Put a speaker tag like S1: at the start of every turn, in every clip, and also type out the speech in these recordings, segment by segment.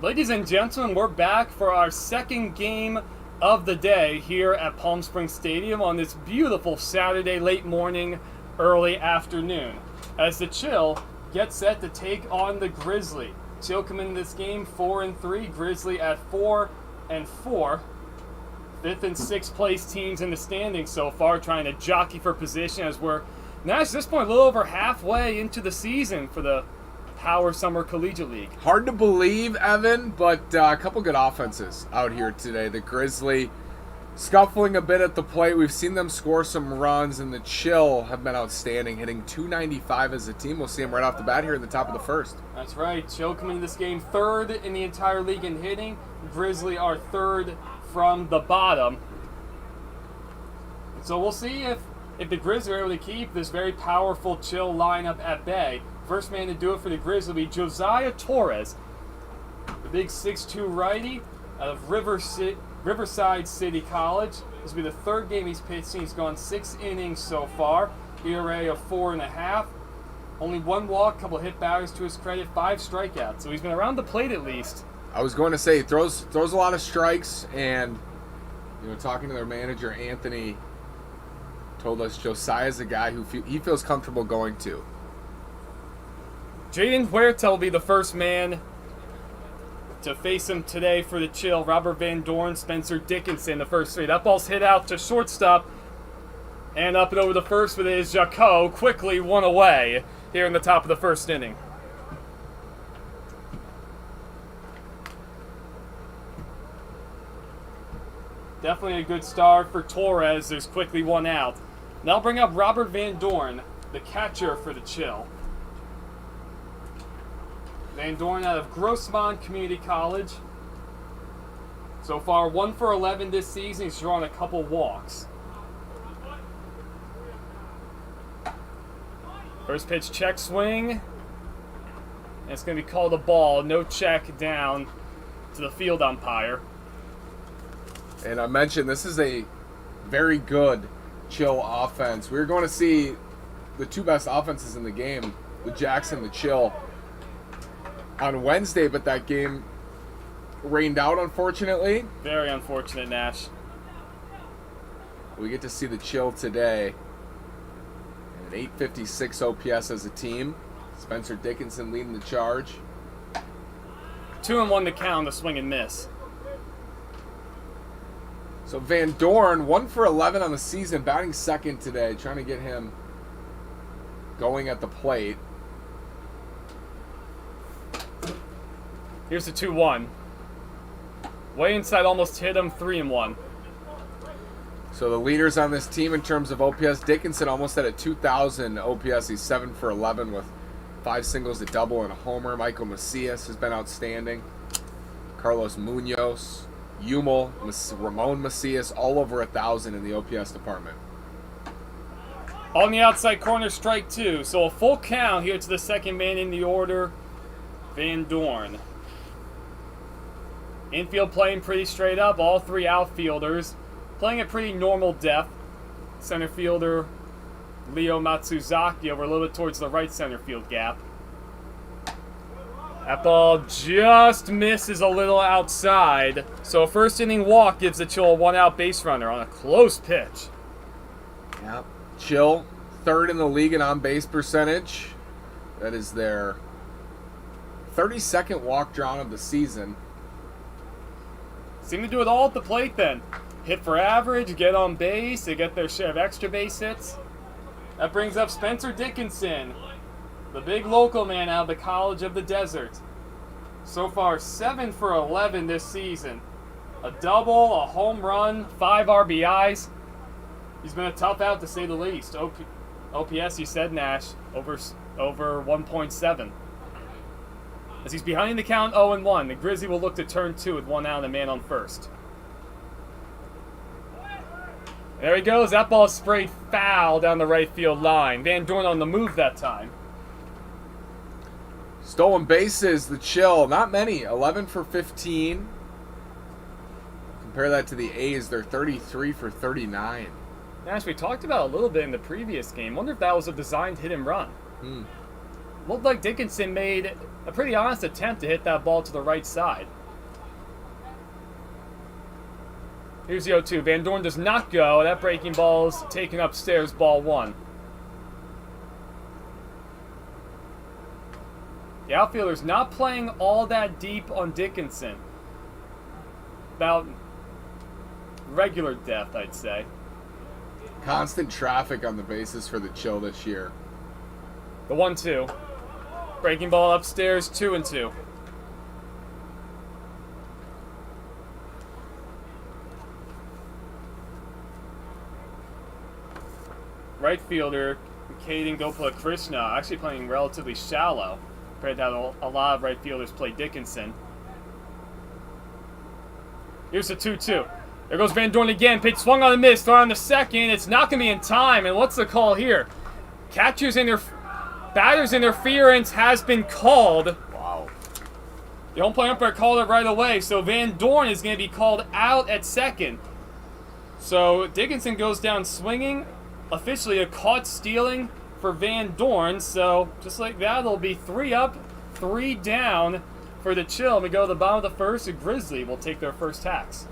S1: Ladies and gentlemen, we're back for our second game of the day here at Palm Springs Stadium on this beautiful Saturday late morning, early afternoon, as the Chill gets set to take on the Grizzly. Chill come into this game 4-3, Grizzly at 4-4. Fifth and sixth place teams in the standings so far, trying to jockey for position as we're now at this point a little over halfway into the season for the Power Summer Collegiate League.
S2: Hard to believe, Evan, but a couple good offenses out here today. The Grizzly scuffling a bit at the plate. We've seen them score some runs, and the Chill have been outstanding, hitting .295 as a team. We'll see them right off the bat here in the top of the first.
S1: That's right. Chill coming into this game third in the entire league in hitting. Grizzly are third from the bottom. So we'll see if the Grizzly are able to keep this very powerful Chill lineup at bay. First man to do it for the Grizzly will be Josiah Torres, the big 6'2 righty out of Riverside City College. This will be the third game he's pitched. He's gone 6 innings so far, ERA of 4.5. Only 1 walk, couple hit batters to his credit, 5 strikeouts. So he's been around the plate at least.
S2: I was going to say, he throws a lot of strikes, and talking to their manager, Anthony, told us Josiah's a guy who he feels comfortable going to.
S1: Jaden Huerta will be the first man to face him today for the Chill. Robert Van Dorn, Spencer Dickinson, the first 3. That ball's hit out to shortstop. And up and over the first with it is Jaco, quickly 1 away here in the top of the first inning. Definitely a good start for Torres. There's quickly 1 out. Now I'll bring up Robert Van Dorn, the catcher for the Chill. Van Dorn out of Grossmont Community College. So far, 1 for 11 this season. He's drawn a couple walks. First pitch, check swing. And it's going to be called a ball. No check down to the field umpire.
S2: And I mentioned this is a very good Chill offense. We're going to see the 2 best offenses in the game, the Jacks and the Chill, on Wednesday, but that game rained out, unfortunately.
S1: Very unfortunate, Nash.
S2: We get to see the Chill today. An 856 OPS as a team. Spencer Dickinson leading the charge.
S1: 2-1 to count, a swing and miss.
S2: So Van Dorn, 1 for 11 on the season, batting second today, trying to get him going at the plate.
S1: Here's the 2-1. Way inside, almost hit him, 3-1.
S2: So the leaders on this team in terms of OPS, Dickinson almost at a 2,000 OPS. He's 7 for 11 with 5 singles, a double, and a homer. Michael Macias has been outstanding. Carlos Munoz, Humel, Ramon Macias, all over 1,000 in the OPS department.
S1: On the outside corner, strike 2. So a full count here to the second man in the order, Van Dorn. Infield playing pretty straight up. All 3 outfielders playing at pretty normal depth. Center fielder Leo Matsuzaki over a little bit towards the right center field gap. That ball just misses a little outside. So a first inning walk gives the Chill a 1-out base runner on a close pitch.
S2: Yep. Chill, 3rd in the league in on-base percentage. That is their 32nd walk drawn of the season.
S1: Seem to do it all at the plate then. Hit for average, get on base, they get their share of extra base hits. That brings up Spencer Dickinson, the big local man out of the College of the Desert. So far, 7 for 11 this season. A double, a home run, 5 RBIs. He's been a tough out to say the least. OPS, you said, Nash, over 1.7. As he's behind the count 0-1, the Grizzly will look to turn 2 with 1 out and a man on first. There he goes. That ball sprayed foul down the right field line. Van Dorn on the move that time.
S2: Stolen bases, the Chill, not many. 11 for 15. Compare that to the A's. They're 33 for 39.
S1: Nash, we talked about it a little bit in the previous game. Wonder if that was a designed hit and run. Looked like Dickinson made a pretty honest attempt to hit that ball to the right side. Here's the 0-2. Van Dorn does not go. That breaking ball is taken upstairs, ball 1. The outfielder's not playing all that deep on Dickinson. About regular depth, I'd say.
S2: Constant traffic on the bases for the Chill this year.
S1: The 1-2. Breaking ball upstairs, 2-2. Right fielder, Caden Gopala-Krishna, actually playing relatively shallow compared to how a lot of right fielders play Dickinson. Here's the 2-2. There goes Van Dorn again. Pitch swung on a miss. Throw on the second. It's not going to be in time. And what's the call here? Batter's interference has been called.
S2: Wow.
S1: The home plate umpire called it right away. So Van Dorn is going to be called out at second. So Dickinson goes down swinging. Officially a caught stealing for Van Dorn. So just like that, it'll be 3 up, 3 down for the Chill. We go to the bottom of the first. The Grizzly will take their first tax.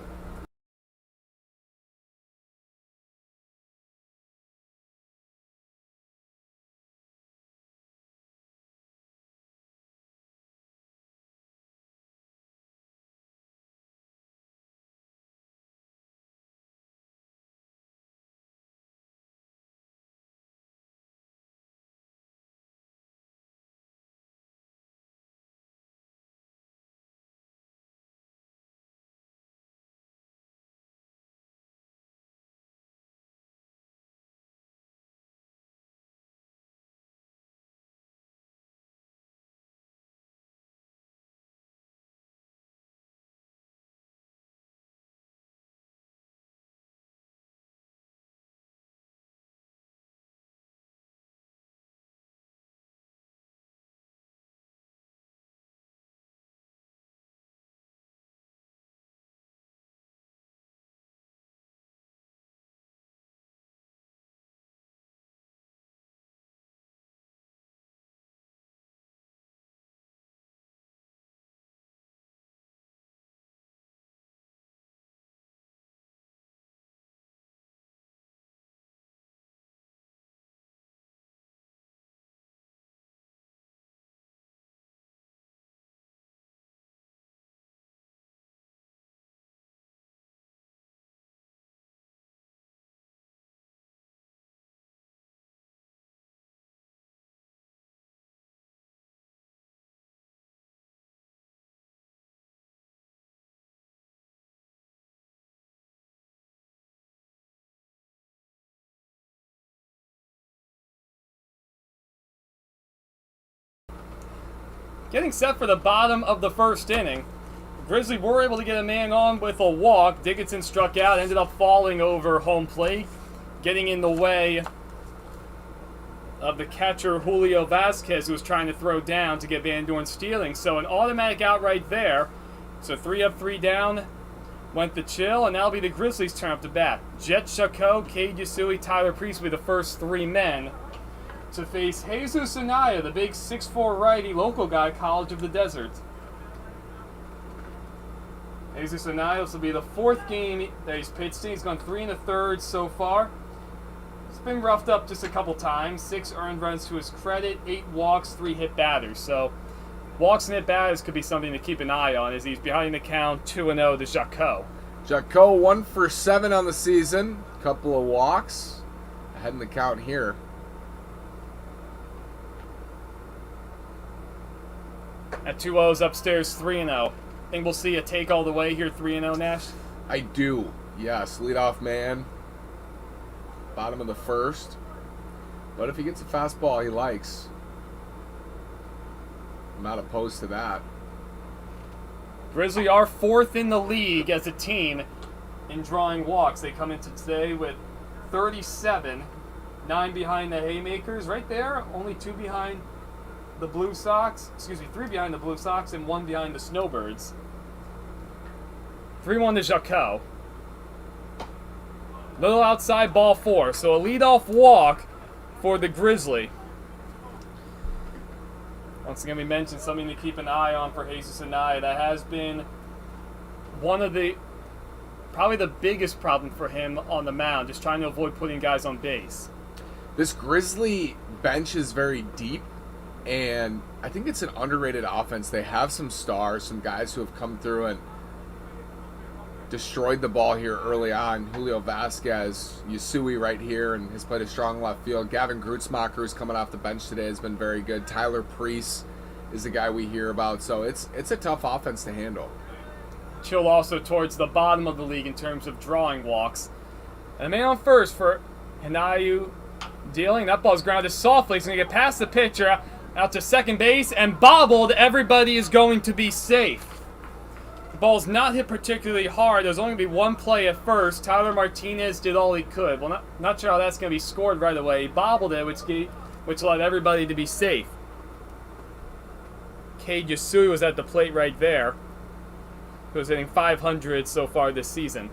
S1: Getting set for the bottom of the first inning. Grizzly were able to get a man on with a walk. Dickinson struck out, ended up falling over home plate, getting in the way of the catcher Julio Vasquez, who was trying to throw down to get Van Dorn stealing. So an automatic out right there. So 3 up, 3 down went the Chill, and that'll be the Grizzlies' turn up to bat. Jet Chaco, Cade Yasui, Tyler Priest will be the first 3 men to face Jesus Anaya, the big 6'4" righty, local guy, College of the Desert. Jesus Anaya, this will be the 4th game that he's pitched in. He's gone 3 1/3 so far. He's been roughed up just a couple times. 6 earned runs to his credit, 8 walks, 3 hit batters. So walks and hit batters could be something to keep an eye on as he's behind the count 2-0 to Jaco.
S2: Jaco 1 for 7 on the season. Couple of walks. Ahead in the count here.
S1: At 2-0s upstairs, 3-0. Think we'll see a take all the way here, 3-0, Nash?
S2: I do. Yes, leadoff man. Bottom of the first. But if he gets a fastball he likes, I'm not opposed to that.
S1: Grizzly are 4th in the league as a team in drawing walks. They come into today with 37, 9 behind the Haymakers. Right there, only 2 behind the Blue Sox. 3 behind the Blue Sox and 1 behind the Snowbirds. 3-1 to Jaco. Little outside, ball 4. So a leadoff walk for the Grizzly. Once again, we mentioned something to keep an eye on for Jesus Anaya. That has been one of the, probably the biggest problem for him on the mound, just trying to avoid putting guys on base.
S2: This Grizzly bench is very deep, and I think it's an underrated offense. They have some stars, some guys who have come through and destroyed the ball here early on. Julio Vasquez, Yusui right here, and has played a strong left field. Gavin Grutzmacher, who's coming off the bench today, has been very good. Tyler Priest is the guy we hear about. So it's a tough offense to handle.
S1: Chill also towards the bottom of the league in terms of drawing walks. And the man on first for Hinayu dealing. That ball's grounded softly. He's going to get past the pitcher out to second base and bobbled. Everybody is going to be safe. The ball's not hit particularly hard. There's only going to be one play at first. Tyler Martinez did all he could. Well, not sure how that's going to be scored right away. He bobbled it, which allowed everybody to be safe. Cade Yasui was at the plate right there. He was hitting 500 so far this season.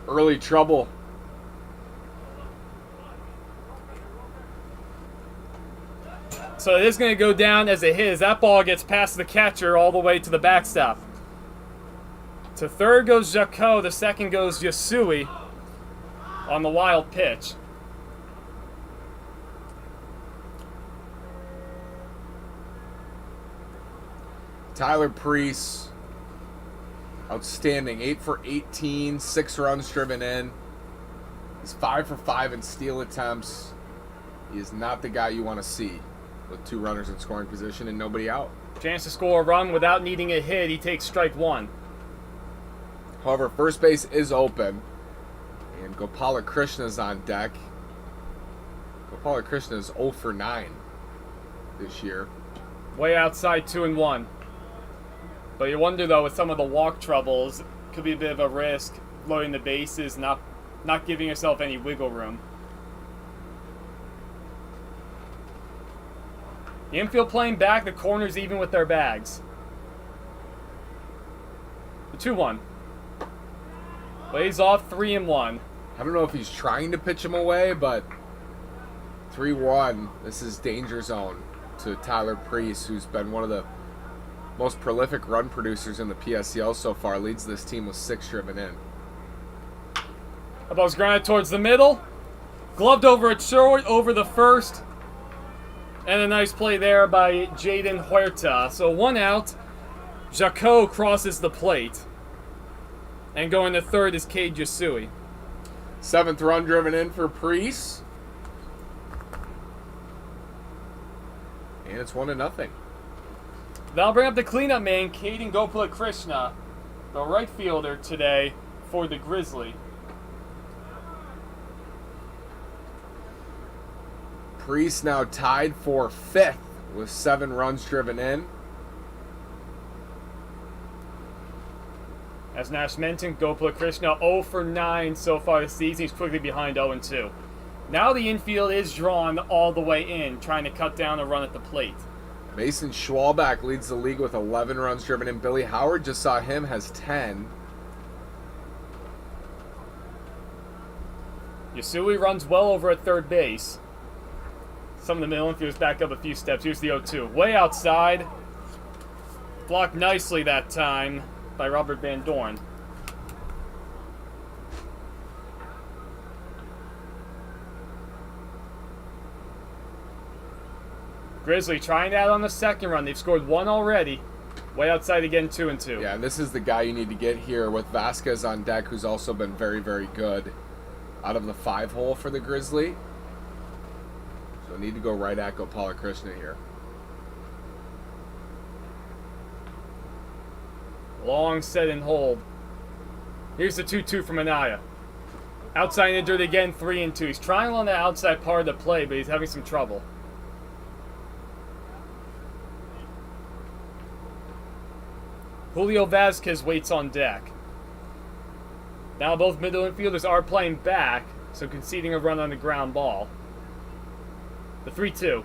S2: Early trouble.
S1: So it is going to go down as a hit as that ball gets past the catcher all the way to the backstop. To third goes Jaco, to second goes Yasui on the wild pitch.
S2: Tyler Priest, outstanding. 8 for 18, 6 runs driven in. He's 5 for 5 in steal attempts. He is not the guy you want to see with 2 runners in scoring position and nobody out.
S1: Chance to score a run without needing a hit. He takes strike 1.
S2: However, first base is open, and Gopala Krishna is on deck. Gopala Krishna is 0 for 9 this year.
S1: Way outside 2-1. But you wonder, though, with some of the walk troubles, could be a bit of a risk loading the bases, not giving yourself any wiggle room. The infield playing back, the corners even with their bags. The 2-1. Lays off 3-1.
S2: I don't know if he's trying to pitch him away, but 3-1. This is danger zone to Tyler Priest, who's been one of the most prolific run producers in the PSCL so far. Leads this team with 6 driven in.
S1: The ball's grounded towards the middle. Gloved over at short, over the first. And a nice play there by Jaden Huerta. So 1 out. Jaco crosses the plate. And going to third is Cade Yasui.
S2: 7th run driven in for Priest. And it's 1-0.
S1: That'll bring up the cleanup man, Caden Gopala Krishna, the right fielder today for the Grizzly.
S2: Priest now tied for 5th with 7 runs driven in.
S1: As Nash mentioned, Gopala Krishna 0 for 9 so far this season. He's quickly behind 0-2. Now the infield is drawn all the way in, trying to cut down a run at the plate.
S2: Mason Schwalbach leads the league with 11 runs driven in. Billy Howard, just saw him, has 10.
S1: Yasui runs well over at third base. Some of the middle infielders back up a few steps. Here's the 0-2. Way outside. Blocked nicely that time by Robert Van Dorn. Grizzly trying that on the second run. They've scored 1 already. Way outside again, 2-2.
S2: Yeah, and this is the guy you need to get here with Vasquez on deck, who's also been very, very good out of the 5-hole for the Grizzly. So need to go right at Gopala Krishna here.
S1: Long set and hold. Here's the 2-2 from Anaya. Outside injured again, 3-2. He's trying on the outside part of the play, but he's having some trouble. Julio Vasquez waits on deck. Now both middle infielders are playing back, so conceding a run on the ground ball. The 3-2.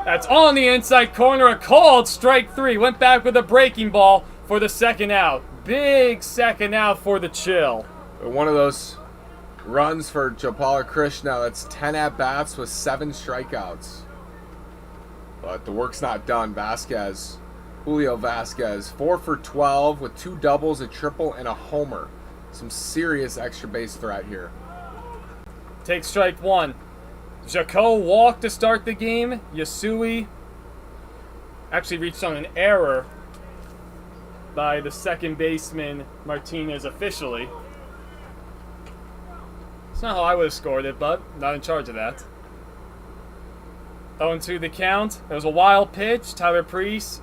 S1: That's on the inside corner, a called strike 3. Went back with a breaking ball for the second out. Big second out for the Chill.
S2: One of those runs for Jopala Krishna. That's 10 at-bats with 7 strikeouts. But the work's not done. Julio Vasquez, 4 for 12 with 2 doubles, a triple, and a homer. Some serious extra base threat here.
S1: Take strike 1. Jaco walked to start the game. Yasui actually reached on an error by the second baseman Martinez officially. It's not how I would have scored it, but not in charge of that. 0-2 the count. There was a wild pitch. Tyler Priest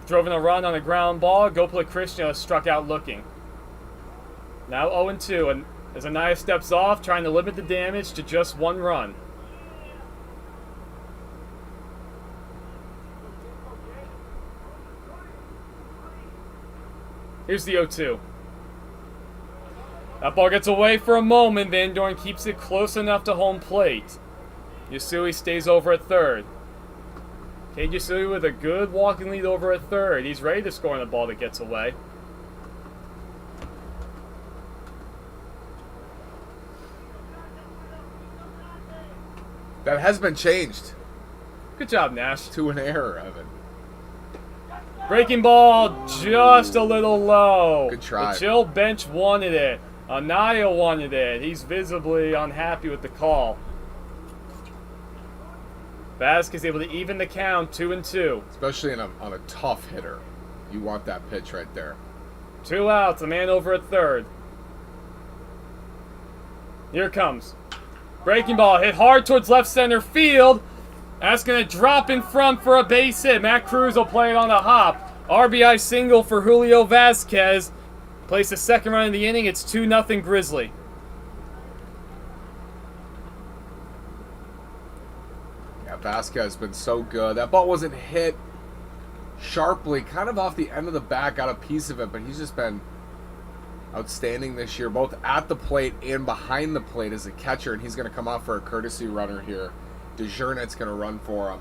S1: drove in a run on a ground ball. Gopala Krishna struck out looking. Now 0-2, and as Anaya steps off, trying to limit the damage to just 1 run. Here's the 0-2. That ball gets away for a moment. Van Dorn keeps it close enough to home plate. Yasui stays over at third. Cade Yasui with a good walking lead over at third. He's ready to score on the ball that gets away.
S2: That has been changed.
S1: Good job, Nash.
S2: To an error, Evan.
S1: Breaking ball just a little low.
S2: Good try.
S1: The chill bench wanted it. Anaya wanted it. He's visibly unhappy with the call. Vasquez able to even the count, 2-2.
S2: Especially on a tough hitter. You want that pitch right there.
S1: 2 outs, the man over at third. Here it comes. Breaking ball hit hard towards left center field. That's going to drop in front for a base hit. Matt Cruz will play it on the hop. RBI single for Julio Vasquez. Plays the second run of the inning. It's 2-0 Grizzly.
S2: Yeah, Vasquez has been so good. That ball wasn't hit sharply, kind of off the end of the bat, got a piece of it, but he's just been outstanding this year, both at the plate and behind the plate as a catcher, and he's going to come out for a courtesy runner here. DeJearnet's going to run for him.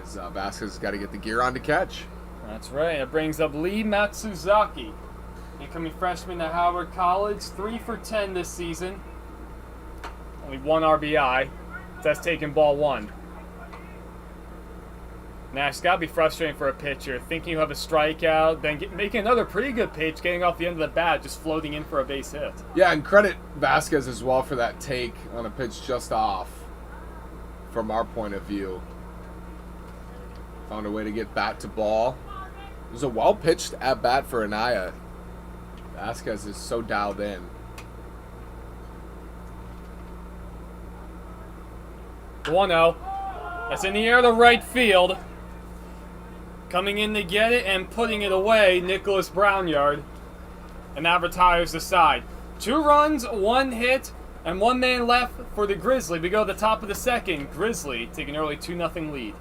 S2: As Vasquez has got to get the gear on to catch.
S1: That's right. It brings up Lee Matsuzaki, incoming freshman at Howard College, 3 for 10 this season. Only 1 RBI. That's taking ball 1. Nash, got to be frustrating for a pitcher, thinking you have a strikeout, then making another pretty good pitch, getting off the end of the bat, just floating in for a base hit.
S2: Yeah, and credit Vasquez as well for that take on a pitch just off from our point of view. Found a way to get bat to ball. It was a well-pitched at-bat for Anaya. Vasquez is so dialed in.
S1: The 1-0. That's in the air to right field. Coming in to get it and putting it away, Nicholas Brownyard. And that retires the side. 2 runs, 1 hit, and 1 man left for the Grizzly. We go to the top of the second. Grizzly take an early 2-0 lead.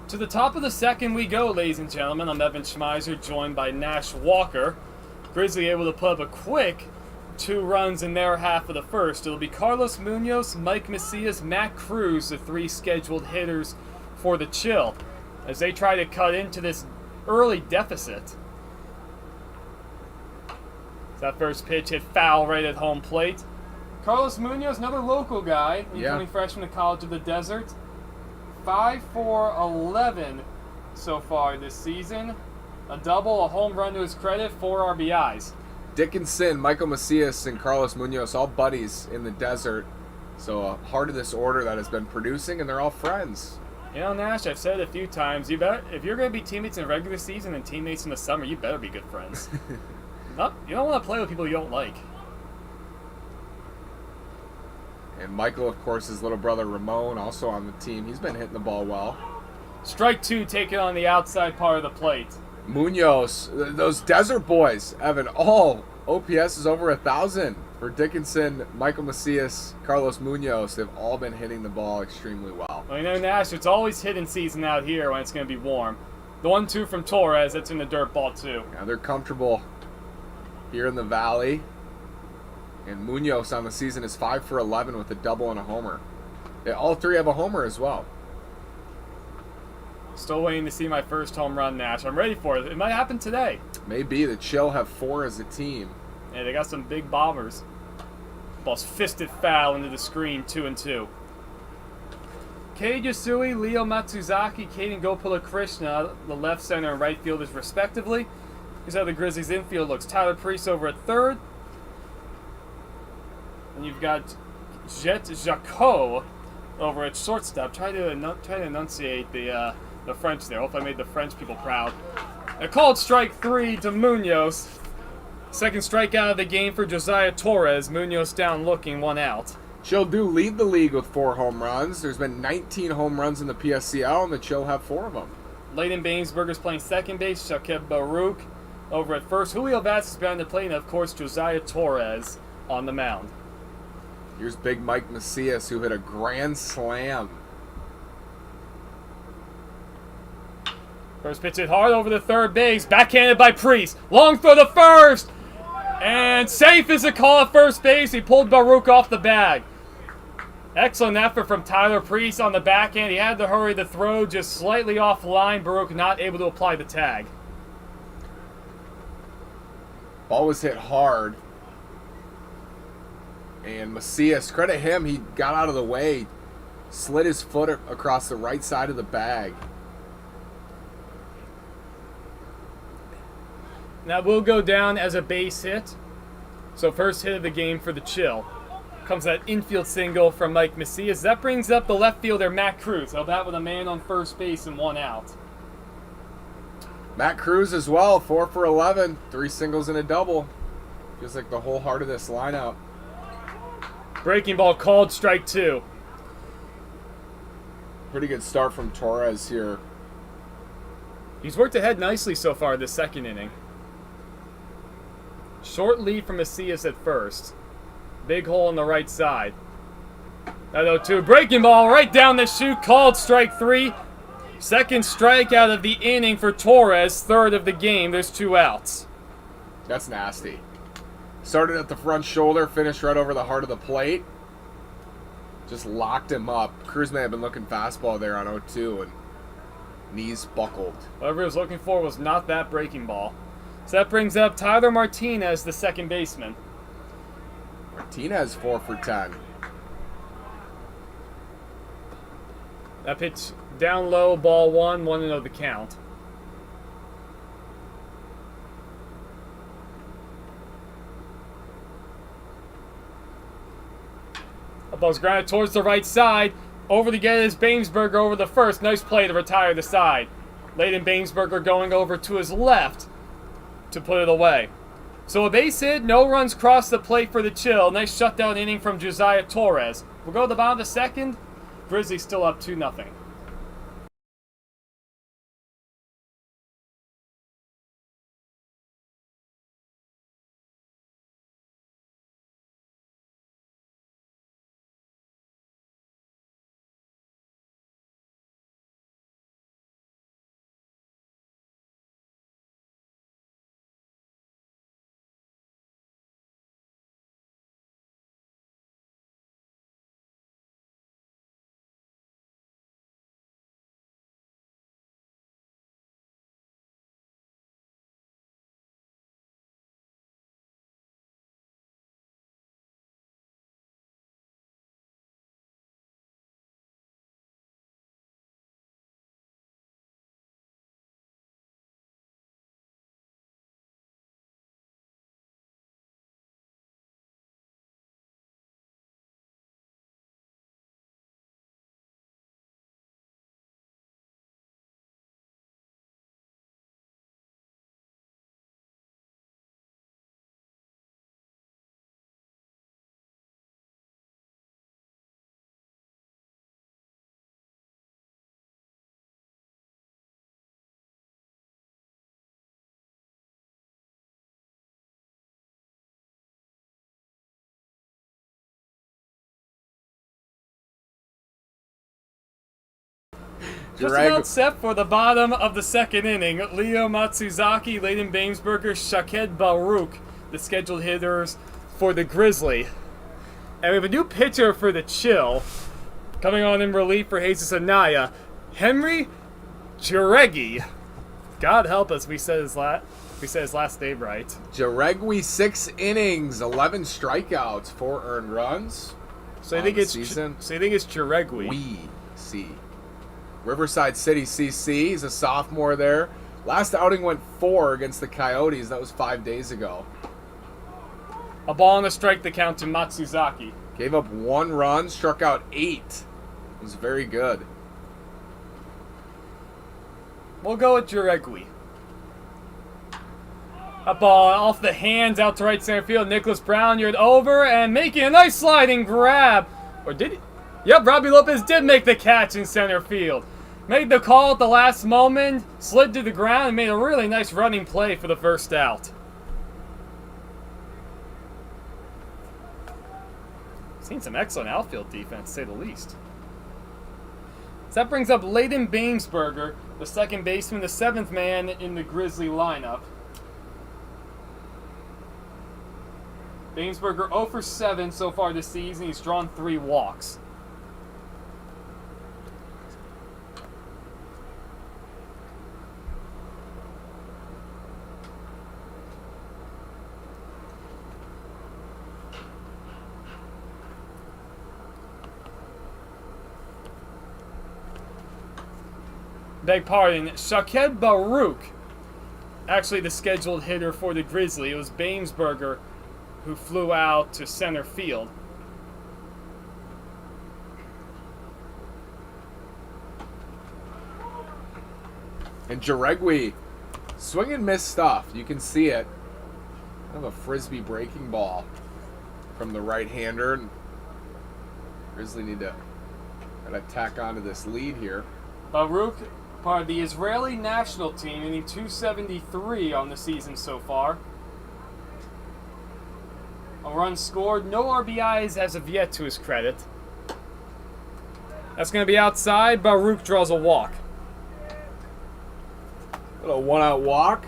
S1: To the top of the second we go, ladies and gentlemen. I'm Evan Schmeiser, joined by Nash Walker. Grizzly able to put up a quick 2 runs in their half of the first. It'll be Carlos Munoz, Mike Macias, Matt Cruz, the 3 scheduled hitters for the Chill, as they try to cut into this early deficit. That first pitch hit foul right at home plate. Carlos Munoz, another local guy, incoming freshman to College of the Desert. 5 for 11 so far this season. A double, a home run to his credit, 4 RBIs.
S2: Dickinson, Michael Macias, and Carlos Munoz, all buddies in the desert. So a heart of this order that has been producing, and they're all friends.
S1: You know, Nash, I've said it a few times, you better, if you're going to be teammates in the regular season and teammates in the summer, you better be good friends. No, you don't want to play with people you don't like.
S2: And Michael, of course, his little brother Ramon, also on the team. He's been hitting the ball well.
S1: Strike 2 taken on the outside part of the plate.
S2: Munoz, those desert boys, Evan, all OPS is over 1,000 for Dickinson, Michael Macias, Carlos Munoz. They've all been hitting the ball extremely well.
S1: Well, you know, Nash, it's always hitting season out here when it's going to be warm. The 1-2 from Torres, that's in the dirt ball too.
S2: Yeah, they're comfortable here in the valley. And Munoz on the season is 5 for 11 with a double and a homer. All 3 have a homer as well.
S1: Still waiting to see my first home run, Nash. I'm ready for it. It might happen today.
S2: Maybe. The Chill have 4 as a team.
S1: Yeah, they got some big bombers. Ball's fisted foul into the screen, 2-2. Kei Yasui, Leo Matsuzaki, Kaden Gopala Krishna, the left center and right fielders respectively. Here's how the Grizzlies infield looks. Tyler Priest over at third. And you've got Jet Jacot over at shortstop. Try to enunciate the French there. Hope I made the French people proud. A called strike 3 to Munoz. Second strikeout of the game for Josiah Torres. Munoz down looking, 1 out.
S2: Chill do lead the league with 4 home runs. There's been 19 home runs in the PSCL, and the Chill have 4 of them.
S1: Leighton Bainsberger's playing second base. Shakib Baruch over at first. Julio Vazquez behind the plate, and of course Josiah Torres on the mound.
S2: Here's big Mike Macias, who hit a grand slam.
S1: First pitch hit hard over the third base. Backhanded by Priest. Long throw to first. And safe is a call at first base. He pulled Baruch off the bag. Excellent effort from Tyler Priest on the backhand. He had to hurry the throw just slightly offline. Baruch not able to apply the tag.
S2: Ball was hit hard. And Macias, credit him, he got out of the way, slid his foot across the right side of the bag.
S1: That will go down as a base hit. So first hit of the game for the Chill. Comes that infield single from Mike Macias. That brings up the left fielder, Matt Cruz. He'll bat with a man on first base and 1 out.
S2: Matt Cruz as well, 4 for 11, 3 singles and a double. Feels like the whole heart of this lineup.
S1: Breaking ball called, strike 2.
S2: Pretty good start from Torres here.
S1: He's worked ahead nicely so far this second inning. Short lead from Macias at first. Big hole on the right side. That 0-2. Breaking ball right down the chute, called strike 3. Second strikeout of the inning for Torres, third of the game. There's 2 outs.
S2: That's nasty. Started at the front shoulder, finished right over the heart of the plate. Just locked him up. Cruz may have been looking fastball there on 0-2, and knees buckled.
S1: Whatever he was looking for was not that breaking ball. So that brings up Tyler Martinez, the second baseman.
S2: Martinez 4 for 10.
S1: That pitch down low, ball 1, 1-0 the count. A ball's grounded towards the right side. Over to get his Bainsberger over the first. Nice play to retire the side. Leighton Bainsberger going over to his left to put it away. So a base hit, no runs cross the plate for the Chill. Nice shutdown inning from Josiah Torres. We'll go to the bottom of the second. Grizzlies still up 2-0. Just about set for the bottom of the second inning. Leo Matsuzaki, Leighton Bamesberger, Shaked Baruch, the scheduled hitters for the Grizzly. And we have a new pitcher for the Chill. Coming on in relief for Jesus Anaya, Henry Jaregui. God help us, we said his last name right.
S2: Jaregui, 6 innings, 11 strikeouts, 4 earned runs.
S1: So you think it's Jaregui?
S2: We see. Riverside City CC, he's a sophomore there. Last outing went 4 against the Coyotes. That was 5 days ago.
S1: A ball and a strike to count to Matsuzaki.
S2: Gave up 1 run, struck out 8. It was very good.
S1: We'll go with Jaregui. A ball off the hands out to right center field. Nicholas Brown, you're over and making a nice sliding grab. Or did he? Yep, Robbie Lopez did make the catch in center field. Made the call at the last moment, slid to the ground, and made a really nice running play for the first out. Seen some excellent outfield defense, to say the least. So that brings up Leighton Bamesberger, the second baseman, the 7th man in the Grizzly lineup. Bamesberger 0 for 7 so far this season. He's drawn 3 walks. Beg pardon, Shaked Baruch, actually the scheduled hitter for the Grizzly. It was Bamesberger who flew out to center field.
S2: And Jaregui, swing and miss stuff. You can see it. Kind of a frisbee breaking ball from the right-hander. Grizzly need to kind of tack onto this lead here.
S1: Baruch, part of the Israeli national team, hitting .273 on the season so far. A run scored, no RBIs as of yet to his credit. That's going to be outside. Baruch draws a walk.
S2: Little 1-out walk.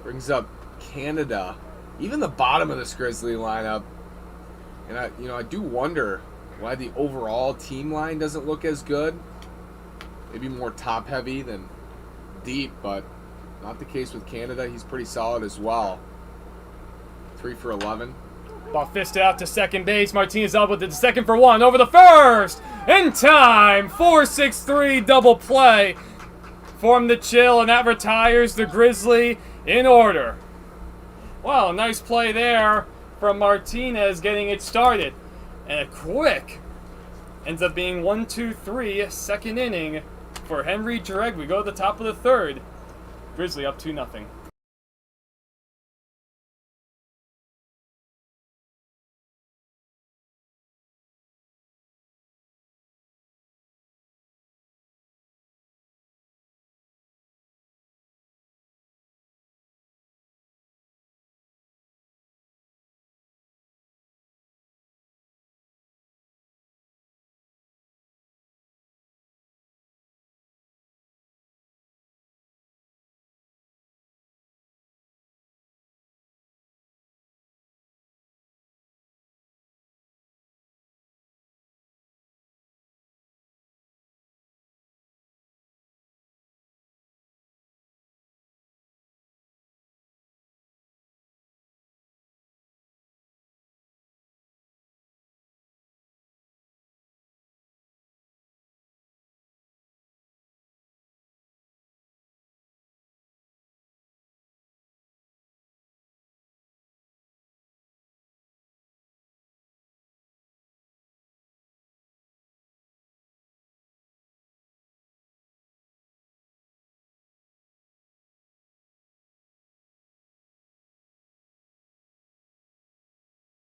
S2: Brings up Canada. Even the bottom of this Grizzly lineup. And I do wonder why the overall team line doesn't look as good. Maybe more top heavy than deep, but not the case with Canada. He's pretty solid as well. 3 for 11.
S1: Ball fisted out to second base. Martinez up with the second for 1 over the first. In time. 4-6-3 double play from the Chill, and that retires the Grizzly in order. Well, nice play there from Martinez getting it started. And a quick ends up being 1-2-3 second inning for Henry Jaregui. We go to the top of the third. Grizzly up 2-0.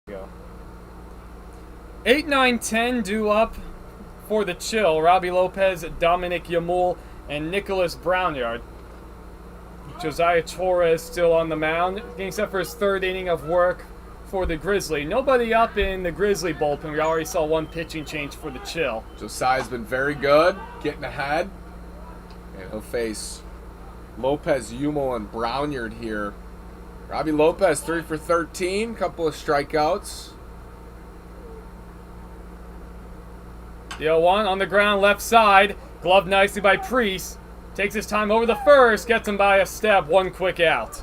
S1: Go. 8, 9, 10 due up for the Chill. Robbie Lopez, Dominic Yamul, and Nicholas Brownyard. Josiah Torres still on the mound, getting set for his 3rd inning of work for the Grizzly. Nobody up in the Grizzly bullpen. We already saw one pitching change for the Chill.
S2: Josiah's been very good, getting ahead. And he'll face Lopez, Hummel, and Brownyard here. Robbie Lopez, 3 for 13, couple of strikeouts.
S1: The 0-1 on the ground, left side. Gloved nicely by Priest. Takes his time over the first, gets him by a step, one quick out.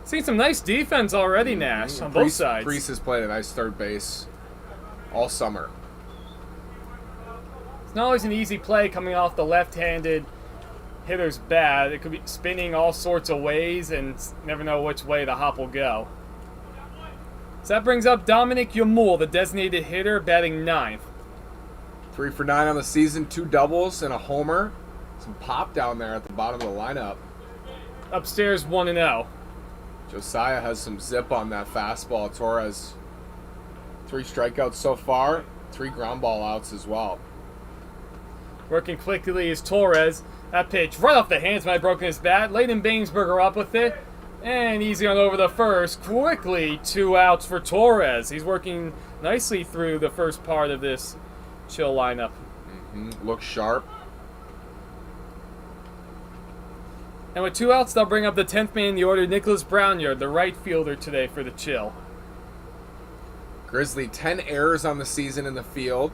S1: Seen some nice defense already, Nash, on both sides.
S2: Priest has played a nice third base all summer.
S1: It's not always an easy play coming off the left-handed hitter's bat. It could be spinning all sorts of ways and never know which way the hop will go. So that brings up Dominic Yamul, the designated hitter, batting 9th.
S2: 3 for 9 on the season, 2 doubles and a homer. Some pop down there at the bottom of the lineup.
S1: Upstairs 1-0.
S2: Josiah has some zip on that fastball. Torres, 3 strikeouts so far, 3 ground ball outs as well.
S1: Working quickly is Torres. That pitch right off the hands when I broken his bat. Leighton Bainsberger up with it. And easy on over the first. Quickly 2 outs for Torres. He's working nicely through the first part of this Chill lineup.
S2: Looks sharp.
S1: And with 2 outs, they'll bring up the 10th man in the order, Nicholas Brownyard, the right fielder today for the Chill.
S2: Grizzly, 10 errors on the season in the field.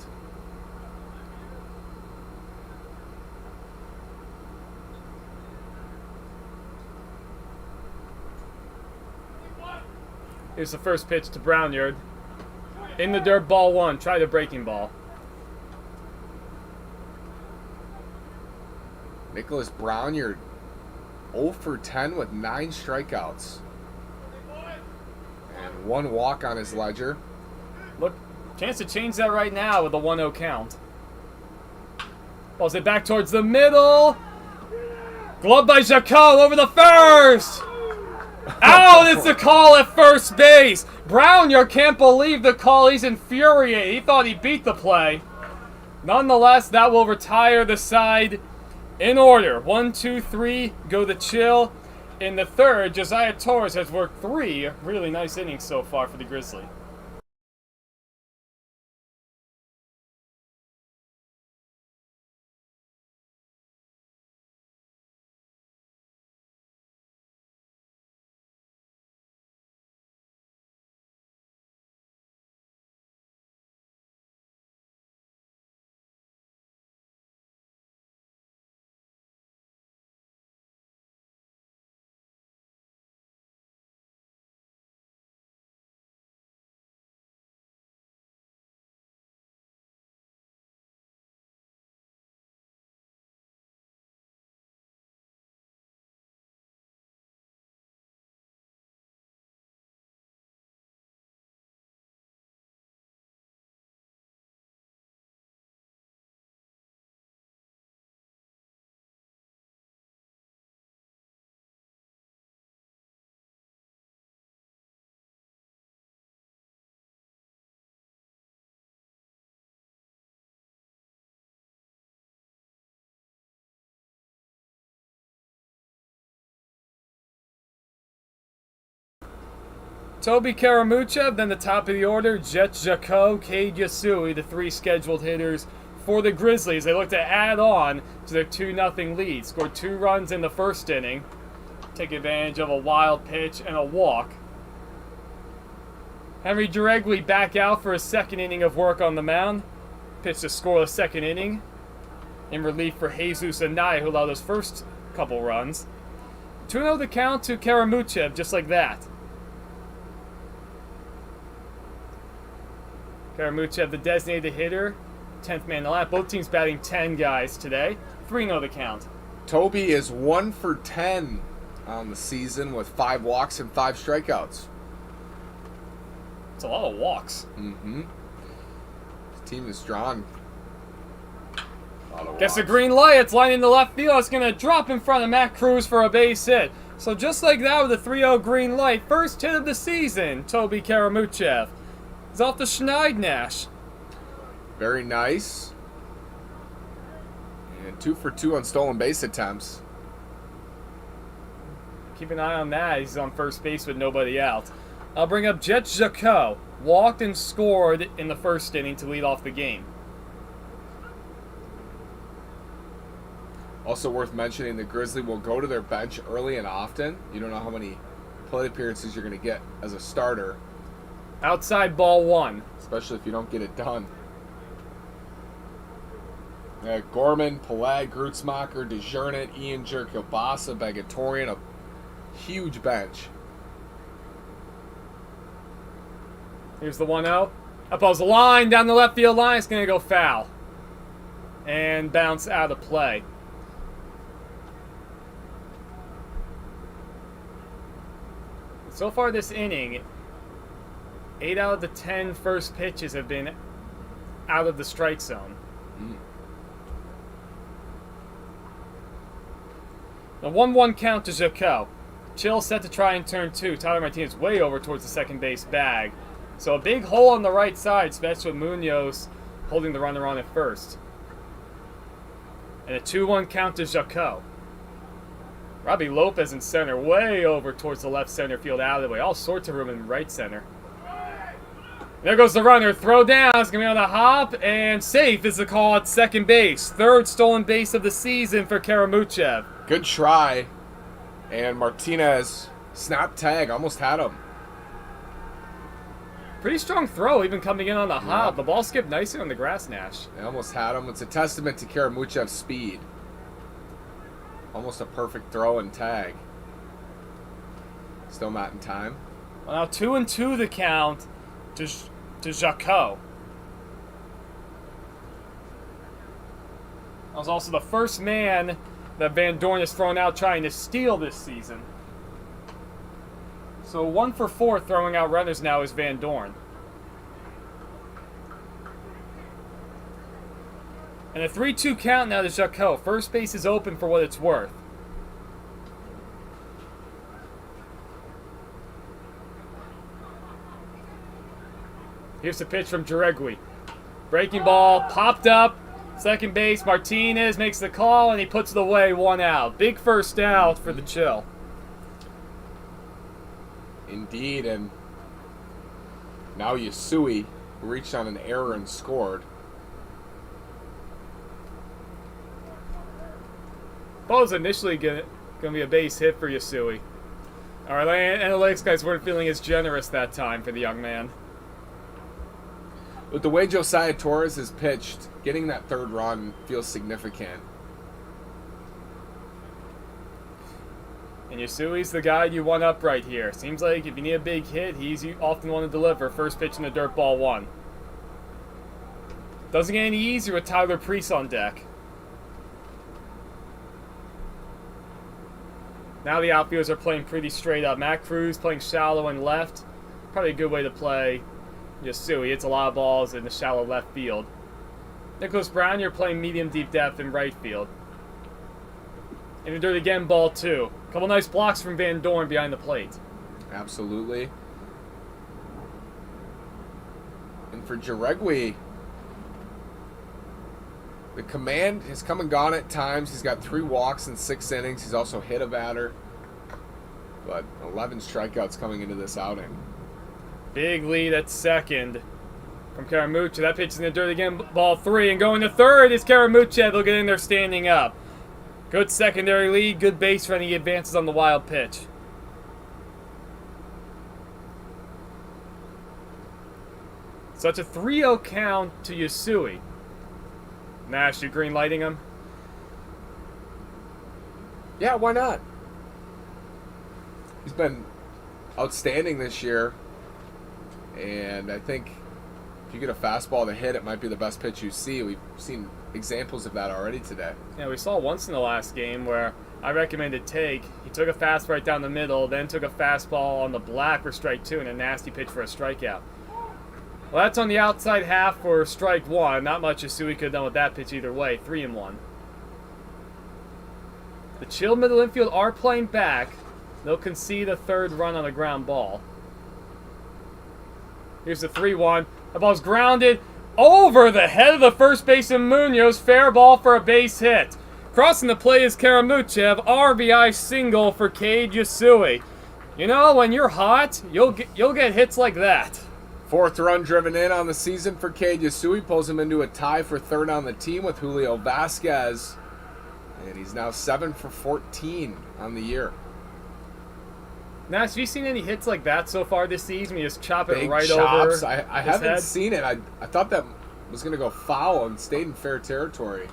S1: Here's the first pitch to Brownyard. In the dirt, ball 1. Try the breaking ball.
S2: Nicholas Brownyard, 0 for 10 with 9 strikeouts. And 1 walk on his ledger.
S1: Look, chance to change that right now with a 1-0 count. Balls it back towards the middle. Glove by Jaco over the first. Out! It's the call at first base. Brownyard can't believe the call. He's infuriated. He thought he beat the play. Nonetheless, that will retire the side in order. 1, 2, 3, go the Chill. In the third, Josiah Torres has worked 3 really nice innings so far for the Grizzly. Toby Karamuchev, then the top of the order, Jet Jaco, Cade Yasui, the 3 scheduled hitters for the Grizzlies. They look to add on to their 2-0 lead. Scored 2 runs in the first inning. Take advantage of a wild pitch and a walk. Henry Giregui back out for a second inning of work on the mound. Pitched to score the second inning. In relief for Jesus Anaya, who allowed his first couple runs. 2-0 the count to Karamuchev, just like that. Karamuchev, the designated hitter, 10th man in the lineup. Both teams batting 10 guys today. 3-0 the count.
S2: Toby is 1 for 10 on the season with 5 walks and 5 strikeouts.
S1: It's a lot of walks.
S2: His team is drawn.
S1: Gets a green light. It's lining to left field. It's going to drop in front of Matt Cruz for a base hit. So just like that with a 3-0 green light, first hit of the season, Toby Karamuchev. He's off the Schneid, Nash.
S2: Very nice. And 2 for 2 on stolen base attempts.
S1: Keep an eye on that. He's on first base with nobody out. I'll bring up Jet Jacquot. Walked and scored in the first inning to lead off the game.
S2: Also worth mentioning, the Grizzly will go to their bench early and often. You don't know how many plate appearances you're going to get as a starter.
S1: Outside ball 1.
S2: Especially if you don't get it done. Gorman, Palag, Grutzmacher, DeJournette, Iinger, Kilbasa, Bagatorian, a huge bench.
S1: Here's the 1-0. Up goes the line, down the left field line. It's going to go foul. And bounce out of play. So far this inning, 8 out of the 10 first pitches have been out of the strike zone. The 1-1 count to Jacquot. Chill set to try and turn 2. Tyler Martinez way over towards the second base bag. So a big hole on the right side, especially with Munoz holding the runner on at first. And a 2-1 count to Jacquot. Robbie Lopez in center, way over towards the left center field alleyway. All sorts of room in right center. There goes the runner. Throw down. It's going to be on the hop. And safe is the call at second base. Third stolen base of the season for Karamuchev.
S2: Good try. And Martinez snapped tag. Almost had him.
S1: Pretty strong throw, even coming in on the hop. The ball skipped nicely on the grass, Nash.
S2: They almost had him. It's a testament to Karamuchev's speed. Almost a perfect throw and tag. Still not in time.
S1: Well, now 2-2 the count to Jacquot. That was also the first man that Van Dorn has thrown out trying to steal this season. So 1 for 4 throwing out runners now is Van Dorn. And a 3-2 count now to Jacquot. First base is open for what it's worth. Here's the pitch from Grizzly. Breaking ball, popped up. Second base, Martinez makes the call, and he puts it away, 1 out. Big first out for the Chill.
S2: Indeed, and now Yasui reached on an error and scored.
S1: Ball was initially going to be a base hit for Yasui. Our analytics guys weren't feeling as generous that time for the young man.
S2: With the way Josiah Torres has pitched, getting that third run feels significant.
S1: And Yasui's the guy you want up right here. Seems like if you need a big hit, he's often one to deliver. First pitch in the dirt, ball 1. Doesn't get any easier with Tyler Priest on deck. Now the outfielders are playing pretty straight up. Matt Cruz playing shallow and left. Probably a good way to play Yasui. Hits a lot of balls in the shallow left field. Nicholas Brown, you're playing medium deep depth in right field. In the dirt again, ball 2. Couple nice blocks from Van Dorn behind the plate.
S2: Absolutely. And for Jaregui, the command has come and gone at times. He's got 3 walks in 6 innings. He's also hit a batter. But 11 strikeouts coming into this outing.
S1: Big lead at second from Karamuchev. That pitch is in the dirt again, ball 3. And going to third is Karamuchev. They'll get in there standing up. Good secondary lead, good base running. He advances on the wild pitch. So it's a 3-0 count to Yasui. Nash, you green lighting him?
S2: Yeah, why not? He's been outstanding this year. And I think if you get a fastball to hit, it might be the best pitch you see. We've seen examples of that already today.
S1: Yeah, we saw once in the last game where I recommended take. He took a fastball right down the middle, then took a fastball on the black for strike 2 and a nasty pitch for a strikeout. Well, that's on the outside half for strike 1. Not much Yasui could have done with that pitch either way. 3-1. The Chill middle infield are playing back. They'll concede a third run on a ground ball. Here's the 3-1. The ball's grounded over the head of the first baseman Munoz. Fair ball for a base hit. Crossing the play is Karamuchev. RBI single for Cade Yasui. You know, when you're hot, you'll get hits like that.
S2: 4th run driven in on the season for Cade Yasui. Pulls him into a tie for 3rd on the team with Julio Vasquez. And he's now 7 for 14 on the year.
S1: Nash, have you seen any hits like that so far this season? You just chop it
S2: Big
S1: right
S2: chops.
S1: over
S2: I
S1: his
S2: haven't
S1: head?
S2: seen it. I thought that was going to go foul and stayed in fair territory.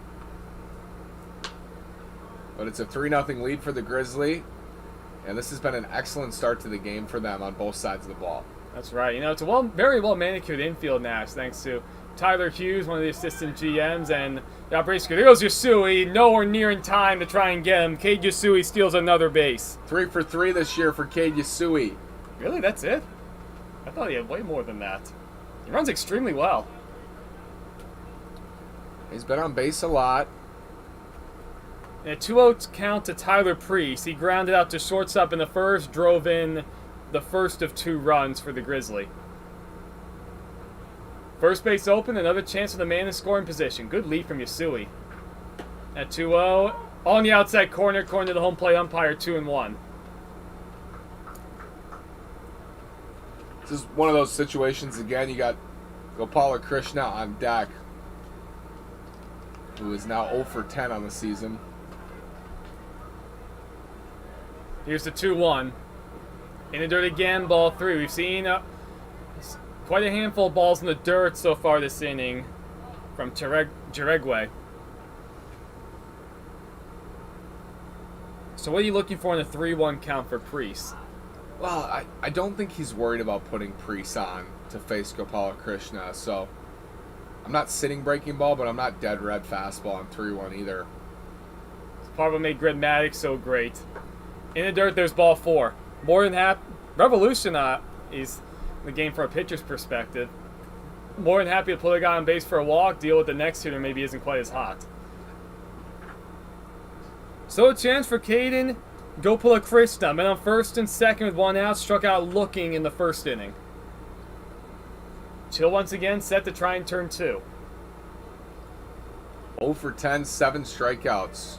S2: But it's a 3-0 lead for the Grizzly. And this has been an excellent start to the game for them on both sides of the ball.
S1: That's right. You know, it's a very well manicured infield, Nash, thanks to Tyler Hughes, one of the assistant GMs, and the operation. There goes Yasui, nowhere near in time to try and get him. Cade Yasui steals another base.
S2: 3 for 3 this year for Cade Yasui.
S1: Really? That's it? I thought he had way more than that. He runs extremely well.
S2: He's been on base a lot.
S1: And a 2-0 count to Tyler Priest. He grounded out to shortstop in the first, drove in the first of 2 runs for the Grizzly. First base open, another chance for the man in scoring position. Good lead from Yasui. At 2-0, on the outside corner to the home plate umpire, 2-1.
S2: This is one of those situations, again, you got Gopala Krishna on deck, who is now 0 for 10 on the season.
S1: Here's the 2-1. In the dirt again, ball 3. We've seen quite a handful of balls in the dirt so far this inning from Jaregwe. So what are you looking for in a 3-1 count for Priest?
S2: Well, I don't think he's worried about putting Priest on to face Gopala Krishna, so I'm not sitting breaking ball, but I'm not dead red fastball on 3-1 either.
S1: It's part of what made Greg Maddox so great. In the dirt, there's ball 4. More than half. Revolution is the game from a pitcher's perspective. More than happy to put a guy on base for a walk, deal with the next hitter maybe isn't quite as hot. So a chance for Caden Gopala Krishna. Men on first and second with 1 out, struck out looking in the first inning. Chill once again, set to try and turn 2.
S2: 0 for 10, 7 strikeouts.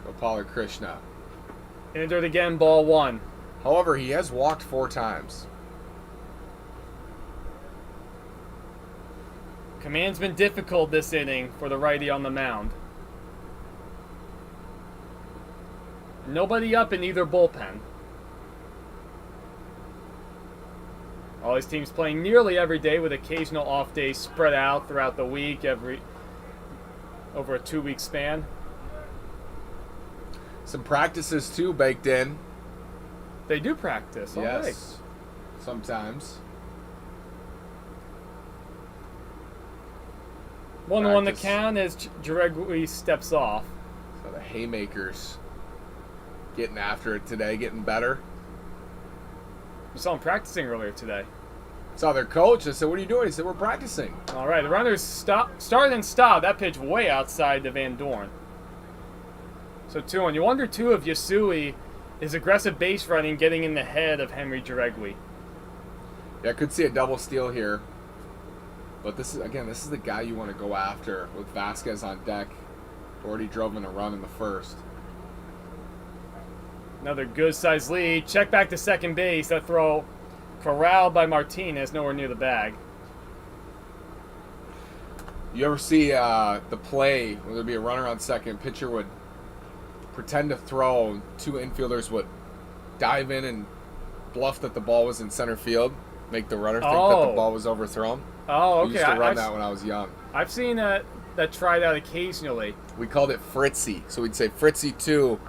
S2: Gopala Krishna.
S1: In the dirt again, ball 1.
S2: However, he has walked 4 times.
S1: Command's been difficult this inning for the righty on the mound. Nobody up in either bullpen. All these teams playing nearly every day with occasional off days spread out throughout the week, over a 2-week span.
S2: Some practices too baked in.
S1: They do practice. All
S2: Yes,
S1: right.
S2: sometimes.
S1: 1-1 the
S2: Practice.
S1: count as Jaregui steps off.
S2: So the Haymakers getting after it today, getting better.
S1: We saw him practicing earlier today.
S2: Saw their coach. I said, "What are you doing?" He said, "We're practicing."
S1: All right, the runners started and stopped. That pitch way outside the Van Dorn. So 2-1. You wonder too if Yasui is aggressive base running getting in the head of Henry Jaregui.
S2: Yeah, I could see a double steal here. But this is the guy you want to go after with Vasquez on deck. Already drove in a run in the first.
S1: Another good sized lead. Check back to second base. That throw corralled by Martinez, nowhere near the bag.
S2: You ever see the play where there'd be a runner on second, pitcher would pretend to throw, and 2 infielders would dive in and bluff that the ball was in center field, make the runner think that the ball was overthrown?
S1: Oh, okay.
S2: We used to run that when I was young.
S1: I've seen that tried out occasionally.
S2: We called it Fritzy. So we'd say Fritzy 2,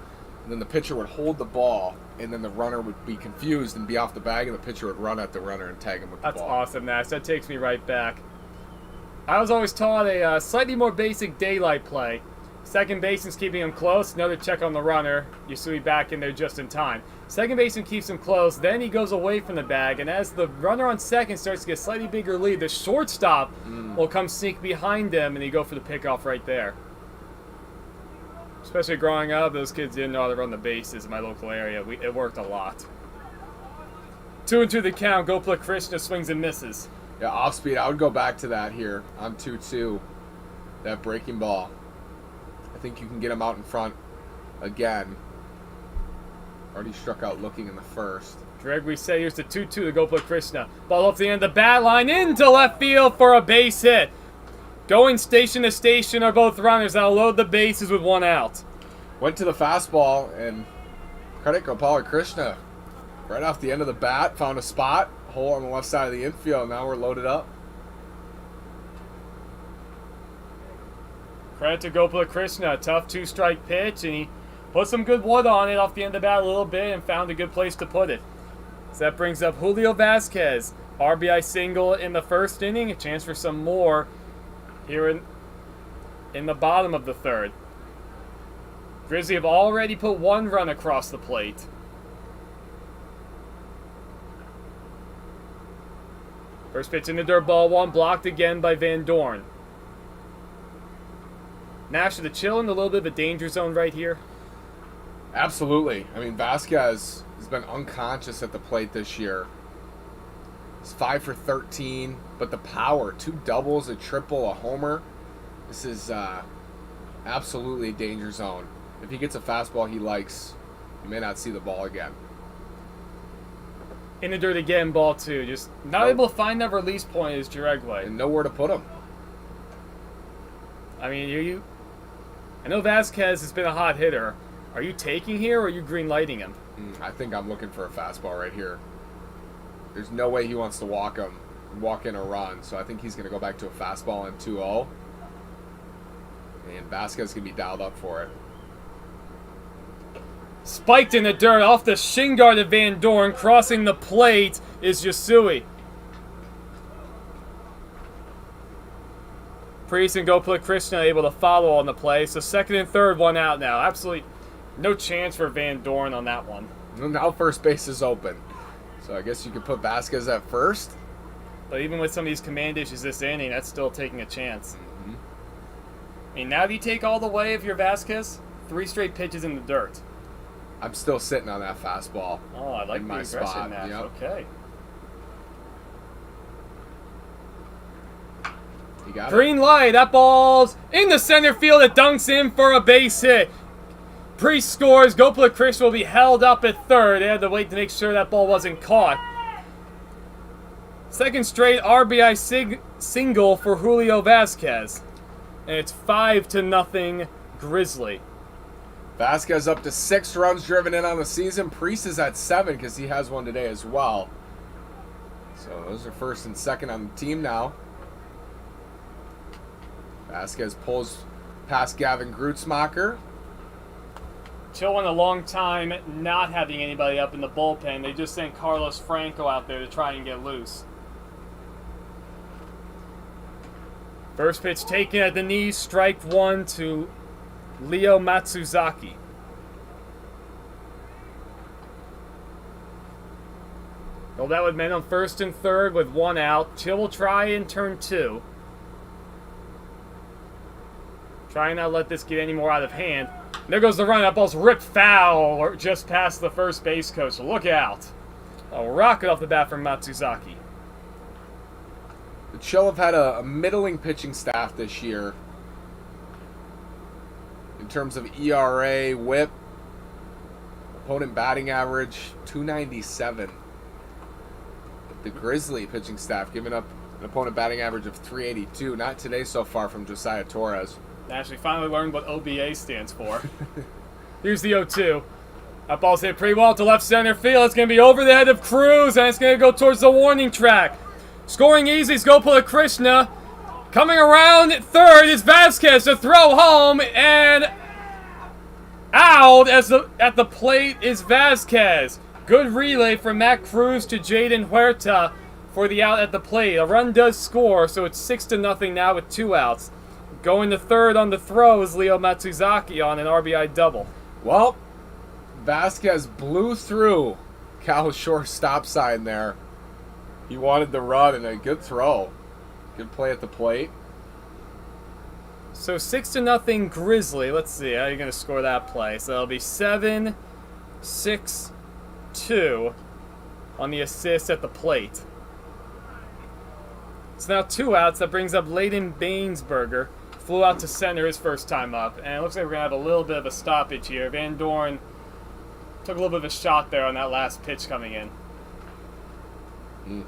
S2: and then the pitcher would hold the ball, and then the runner would be confused and be off the bag, and the pitcher would run at the runner and tag him with the
S1: That's
S2: ball.
S1: awesome, Nash. That takes me right back. I was always taught a slightly more basic daylight play. Second baseman's keeping him close. Another check on the runner. Yasui back in there just in time. Second baseman keeps him close. Then he goes away from the bag. And as the runner on second starts to get a slightly bigger lead, the shortstop will come sneak behind him, and he go for the pickoff right there. Especially growing up, those kids didn't know how to run the bases in my local area. It worked a lot. 2-2 the count. Gopala Krishna swings and misses.
S2: Yeah, off speed. I would go back to that here on 2-2. That breaking ball. I think you can get him out in front again. Already struck out looking in the first.
S1: Gregory said here's the 2-2 to Gopala Krishna. Ball off the end of the bat line into left field for a base hit. Going station to station are both runners. That'll load the bases with 1 out.
S2: Went to the fastball, and credit Gopala Krishna. Right off the end of the bat, found a spot, hole on the left side of the infield. Now we're loaded up.
S1: Credit to Gopala Krishna. Tough 2-strike pitch, and he put some good wood on it off the end of the bat a little bit and found a good place to put it. So that brings up Julio Vasquez. RBI single in the first inning. A chance for some more here in the bottom of the third. Grizzly have already put 1 run across the plate. First pitch in the dirt, ball 1, blocked again by Van Dorn. Nash to the chillin', a little bit of a danger zone right here.
S2: Absolutely. I mean, Vasquez has been unconscious at the plate this year. He's 5 for 13, but the power, 2 doubles, a triple, a homer. This is absolutely a danger zone. If he gets a fastball he likes, you may not see the ball again.
S1: In the dirt again, ball 2. Just not able to find that release point is Jiregway.
S2: And nowhere to put him.
S1: I mean, I know Vasquez has been a hot hitter. Are you taking here or are you green lighting him?
S2: I think I'm looking for a fastball right here. There's no way he wants to walk in a run, so I think he's going to go back to a fastball in 2-0. And Vasquez can be dialed up for it.
S1: Spiked in the dirt off the shin guard of Van Dorn. Crossing the plate is Yasui. Priest and Gopala Krishna able to follow on the play. So second and third, 1 out now. Absolutely no chance for Van Dorn on that one.
S2: Now first base is open. So I guess you could put Vasquez at first.
S1: But even with some of these command issues this inning, that's still taking a chance. I mean, now do you take all the way if you're Vasquez? 3 straight pitches in the dirt.
S2: I'm still sitting on that fastball.
S1: Oh, I like
S2: in
S1: the
S2: my
S1: aggression
S2: spot.
S1: match.
S2: Yep.
S1: Okay.
S2: You got
S1: Green light. That ball's in the center field. It dunks in for a base hit. Priest scores. Gopala Krishna will be held up at third. They had to wait to make sure that ball wasn't caught. Second straight RBI single for Julio Vasquez. And it's 5-0 Grizzly.
S2: Vasquez up to 6 runs driven in on the season. Priest is at 7 because he has one today as well. So those are first and second on the team now. Vasquez pulls past Gavin Grutzmacher.
S1: Chill went a long time not having anybody up in the bullpen. They just sent Carlos Franco out there to try and get loose. First pitch taken at the knees, strike 1 to Leo Matsuzaki. Well, that would mean on first and third with 1 out. Chill will try in turn 2. Try not to let this get any more out of hand. There goes the run. That ball's ripped foul or just past the first base coach. So look out. A rocket off the bat from Matsuzaki.
S2: The Chill have had a middling pitching staff this year. In terms of ERA, whip, opponent batting average, 297. The Grizzly pitching staff giving up an opponent batting average of 382. Not today so far from Josiah Torres.
S1: I actually finally learned what OBA stands for. Here's the 0-2. That ball's hit pretty well to left center field. It's going to be over the head of Cruz, and it's going to go towards the warning track. Scoring easy is Gopala Krishna. Coming around at third is Vasquez to throw home, and out at the plate is Vasquez. Good relay from Matt Cruz to Jaden Huerta for the out at the plate. A run does score, so it's 6-0 now with 2 outs. Going to third on the throw is Leo Matsuzaki on an RBI double.
S2: Well, Vasquez blew through Cal's short stop sign there. He wanted the run and a good throw. Good play at the plate.
S1: So 6-0 Grizzly. Let's see how you're going to score that play. So it'll be 7-6-2 on the assist at the plate. It's now 2 outs. That brings up Layden Bainsberger. Flew out to center his first time up. And it looks like we're going to have a little bit of a stoppage here. Van Dorn Took a little bit of a shot there on that last pitch coming in.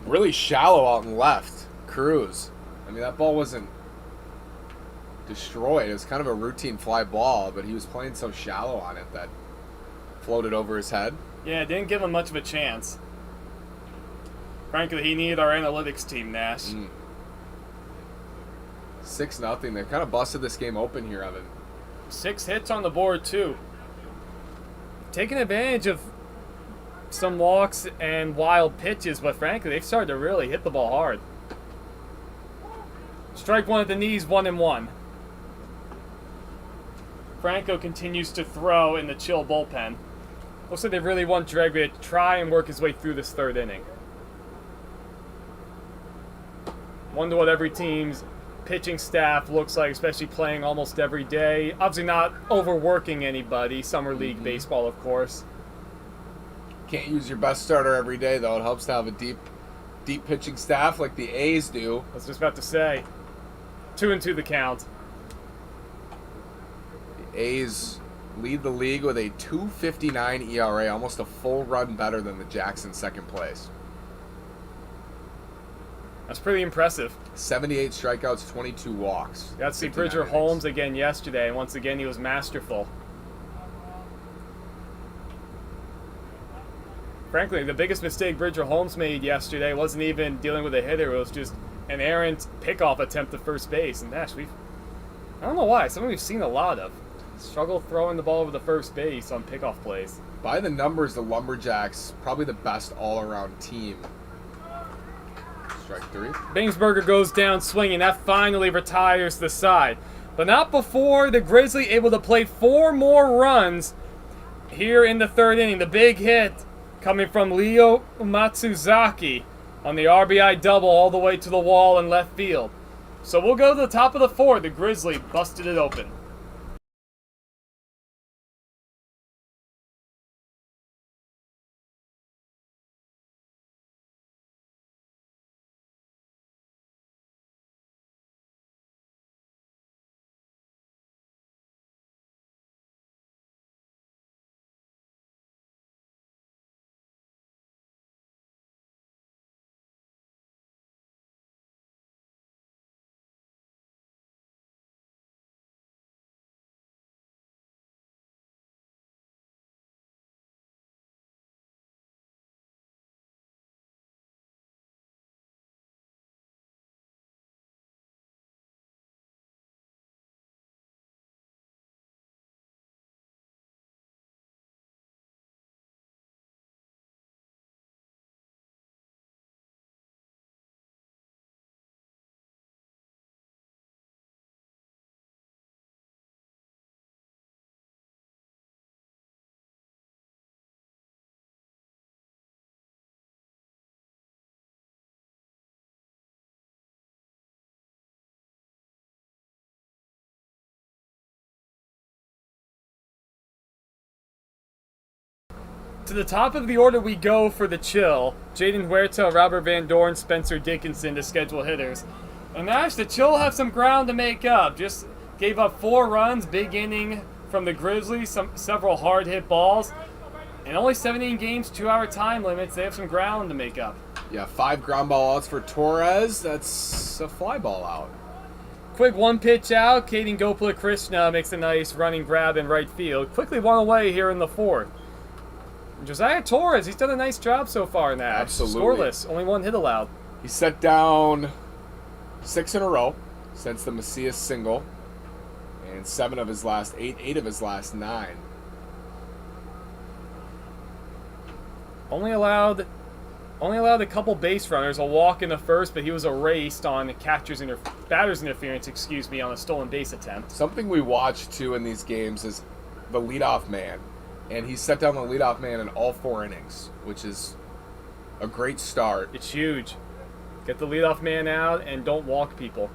S2: Really shallow out and left. Cruz. I mean, that ball wasn't destroyed. It was kind of a routine fly ball, but he was playing so shallow on it that floated over his head.
S1: Yeah, it didn't give him much of a chance. Frankly, he needed our analytics team, Nash.
S2: 6-0. They've kind of busted this game open here, Evan.
S1: 6 hits on the board, too. Taking advantage of some walks and wild pitches, but frankly, they've started to really hit the ball hard. Strike one at the knees, 1-1. Franco continues to throw in the chill bullpen. Looks like they really want Gregory to try and work his way through this 3rd inning. Wonder what every team's pitching staff looks like, especially playing almost every day. Obviously not overworking anybody. Summer League baseball, of course.
S2: Can't use your best starter every day, though. It helps to have a deep pitching staff like the A's do.
S1: I was just about to say. 2-2 the count.
S2: The A's lead the league with a 2.59 ERA, almost a full run better than the Jacks in 2nd place.
S1: That's pretty impressive.
S2: 78 strikeouts, 22 walks.
S1: Got to see Bridger Holmes again yesterday, and once again he was masterful. Frankly, the biggest mistake Bridger Holmes made yesterday wasn't even dealing with a hitter. It was just an errant pickoff attempt to first base. And Nash, I don't know why, something we've seen a lot of. Struggle throwing the ball over the first base on pickoff plays.
S2: By the numbers, the Lumberjacks, probably the best all-around team. Strike 3.
S1: Bingsberger goes down swinging. That finally retires the side. But not before the Grizzly able to play 4 more runs here in the 3rd inning. The big hit coming from Leo Matsuzaki on the RBI double all the way to the wall in left field. So we'll go to the top of the 4th. The Grizzly busted it open. To the top of the order we go for the chill. Jaden Huerta, Robert Van Dorn, Spencer Dickinson to schedule hitters. And Nash, the chill have some ground to make up. Just gave up 4 runs, big inning from the Grizzlies, several hard hit balls. And only 17 games, 2-hour time limits. They have some ground to make up.
S2: Yeah, 5 ground ball outs for Torres. That's a fly ball out.
S1: Quick 1 pitch out. Kaden Gopala Krishna makes a nice running grab in right field. Quickly 1 away here in the 4th. Josiah Torres, he's done a nice job so far in that.
S2: Absolutely.
S1: Scoreless, only 1 hit allowed.
S2: He set down 6 in a row since the Macias single, and 8 of his last 9.
S1: Only allowed a couple base runners, a walk in the 1st, but he was erased on batter's interference, on a stolen base attempt.
S2: Something we watch too in these games is the leadoff man. And he set down the leadoff man in all 4 innings, which is a great start.
S1: It's huge. Get the leadoff man out and don't walk people.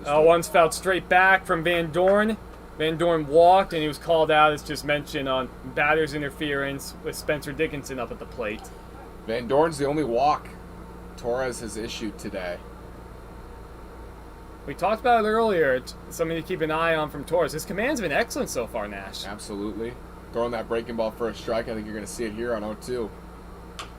S1: One's fouled straight back from Van Dorn. Van Dorn walked, and he was called out, as just mentioned, on batter's interference with Spencer Dickinson up at the plate.
S2: Van Dorn's the only walk Torres has issued today.
S1: We talked about it earlier. It's something to keep an eye on from Torres. His command's been excellent so far, Nash.
S2: Absolutely. Throwing that breaking ball for a strike. I think you're going to see it here on 0-2.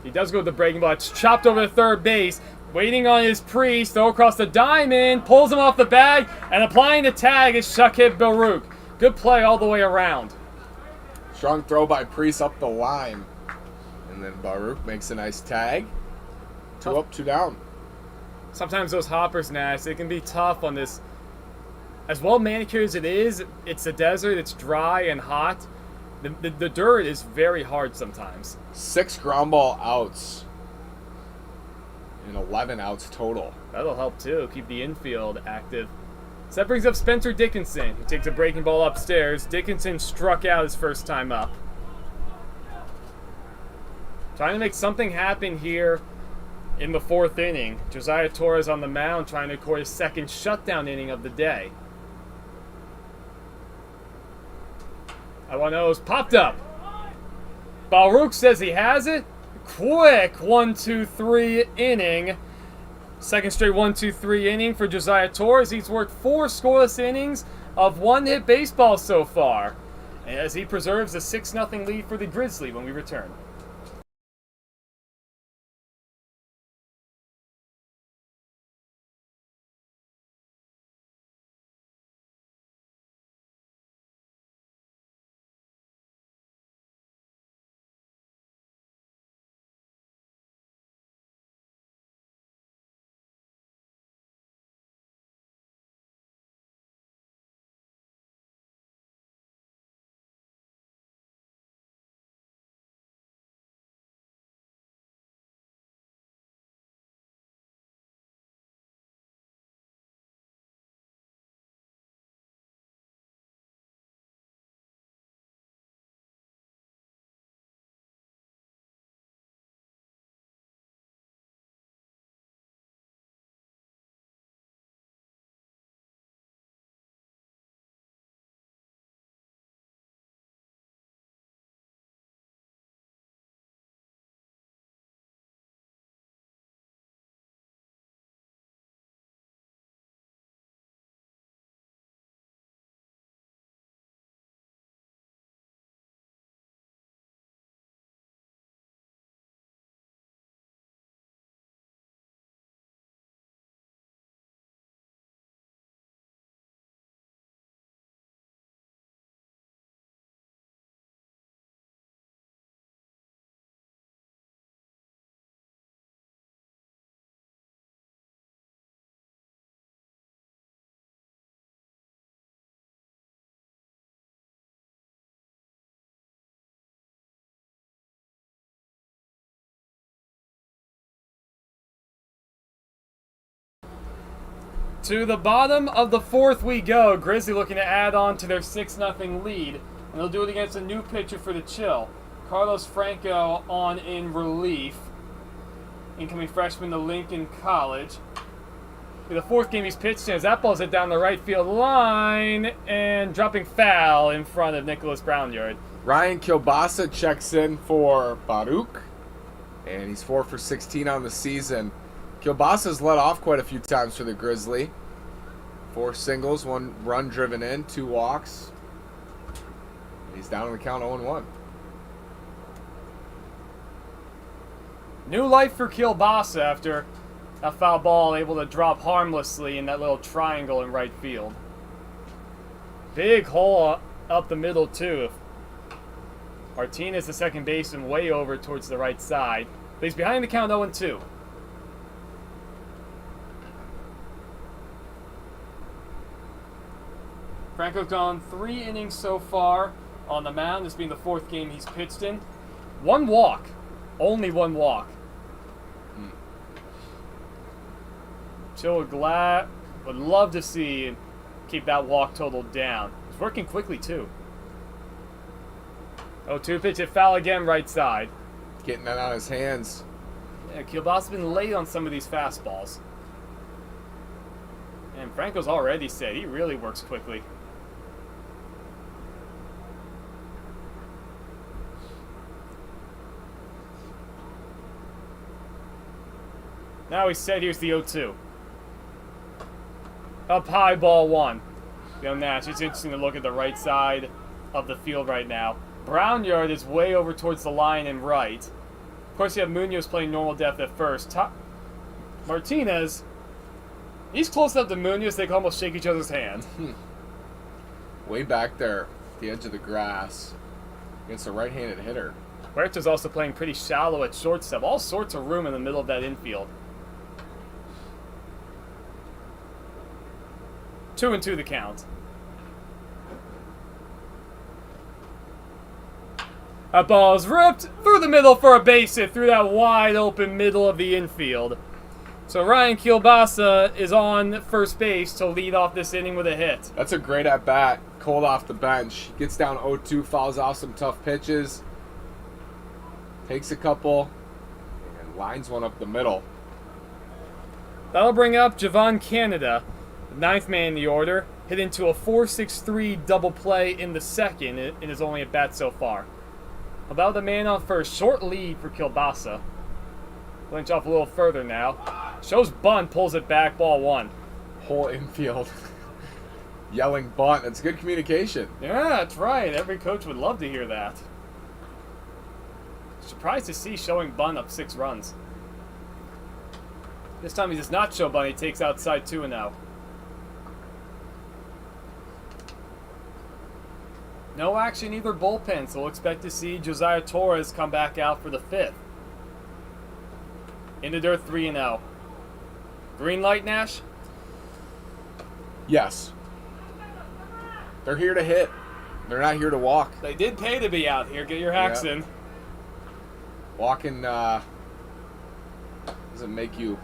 S1: He does go with the breaking ball. It's chopped over to third base. Waiting on his Priest. Throw across the diamond. Pulls him off the bag. And applying the tag is Shakib Baruch. Good play all the way around.
S2: Strong throw by Priest up the line. And then Baruch makes a nice tag. 2 up, 2 down.
S1: Sometimes those hoppers, Nash, they can be tough on this. As well manicured as it is, it's a desert, it's dry and hot. The dirt is very hard sometimes.
S2: 6 ground ball outs. And 11 outs total.
S1: That'll help too, keep the infield active. So that brings up Spencer Dickinson, who takes a breaking ball upstairs. Dickinson struck out his first time up. Trying to make something happen here in the 4th inning. Josiah Torres on the mound trying to record his second shutdown inning of the day. I want to know, popped up. Baruch says he has it. Quick 1-2-3 inning. Second straight 1-2-3 inning for Josiah Torres. He's worked 4 scoreless innings of 1-hit baseball so far, as he preserves a 6-0 lead for the Grizzly when we return. To the bottom of the 4th we go. Grizzly looking to add on to their 6-0 lead. And they'll do it against a new pitcher for the Chill. Carlos Franco on in relief. Incoming freshman to Lincoln College. In the 4th game he's pitched in, as that ball's hit down the right field line and dropping foul in front of Nicholas Brownyard.
S2: Ryan Kilbasa checks in for Baruch. And he's 4 for 16 on the season. Kilbasa's led off quite a few times for the Grizzly. 4 singles, 1 run driven in, 2 walks. He's down on the count 0-1.
S1: New life for Kilbasa after a foul ball able to drop harmlessly in that little triangle in right field. Big hole up the middle too. Martinez, the second baseman, way over towards the right side. But he's behind the count 0-2. Franco's gone 3 innings so far on the mound, this being the 4th game he's pitched in. 1 walk. Only 1 walk. Chill would love to see him keep that walk total down. He's working quickly too. 0-2 pitch, hit foul again, right side.
S2: Getting that on his hands.
S1: Yeah, Kilbasa's been late on some of these fastballs. And Franco's already said he really works quickly. Now he said here's the 0-2. Up high, ball 1. Nash, it's interesting to look at the right side of the field right now. Brownyard is way over towards the line and right. Of course, you have Munoz playing normal depth at first. Martinez, he's close enough to Munoz they can almost shake each other's hand.
S2: Way back there, the edge of the grass, against a right-handed hitter.
S1: Huerta's also playing pretty shallow at shortstop. All sorts of room in the middle of that infield. 2-2 the count. That ball is ripped through the middle for a base hit through that wide open middle of the infield. So Ryan Kielbasa is on first base to lead off this inning with a hit.
S2: That's a great at-bat, cold off the bench. Gets down 0-2, fouls off some tough pitches. Takes a couple, and lines one up the middle.
S1: That'll bring up Javon Canada, the 9th man in the order, hit into a 4-6-3 double play in the second in his only at-bat so far. About the man on first, short lead for Kielbasa. Lynch off a little further now. Shows bunt, pulls it back, ball 1.
S2: Whole infield yelling bunt. That's good communication.
S1: Yeah, that's right. Every coach would love to hear that. Surprised to see showing bunt up 6 runs. This time he does not show bunt. He takes outside 2-0. No action either bullpen, so we'll expect to see Josiah Torres come back out for the 5th. In the dirt, 3-0. Green light, Nash?
S2: Yes. They're here to hit. They're not here to walk.
S1: They did pay to be out here. Get your hacks in.
S2: Walking doesn't make you.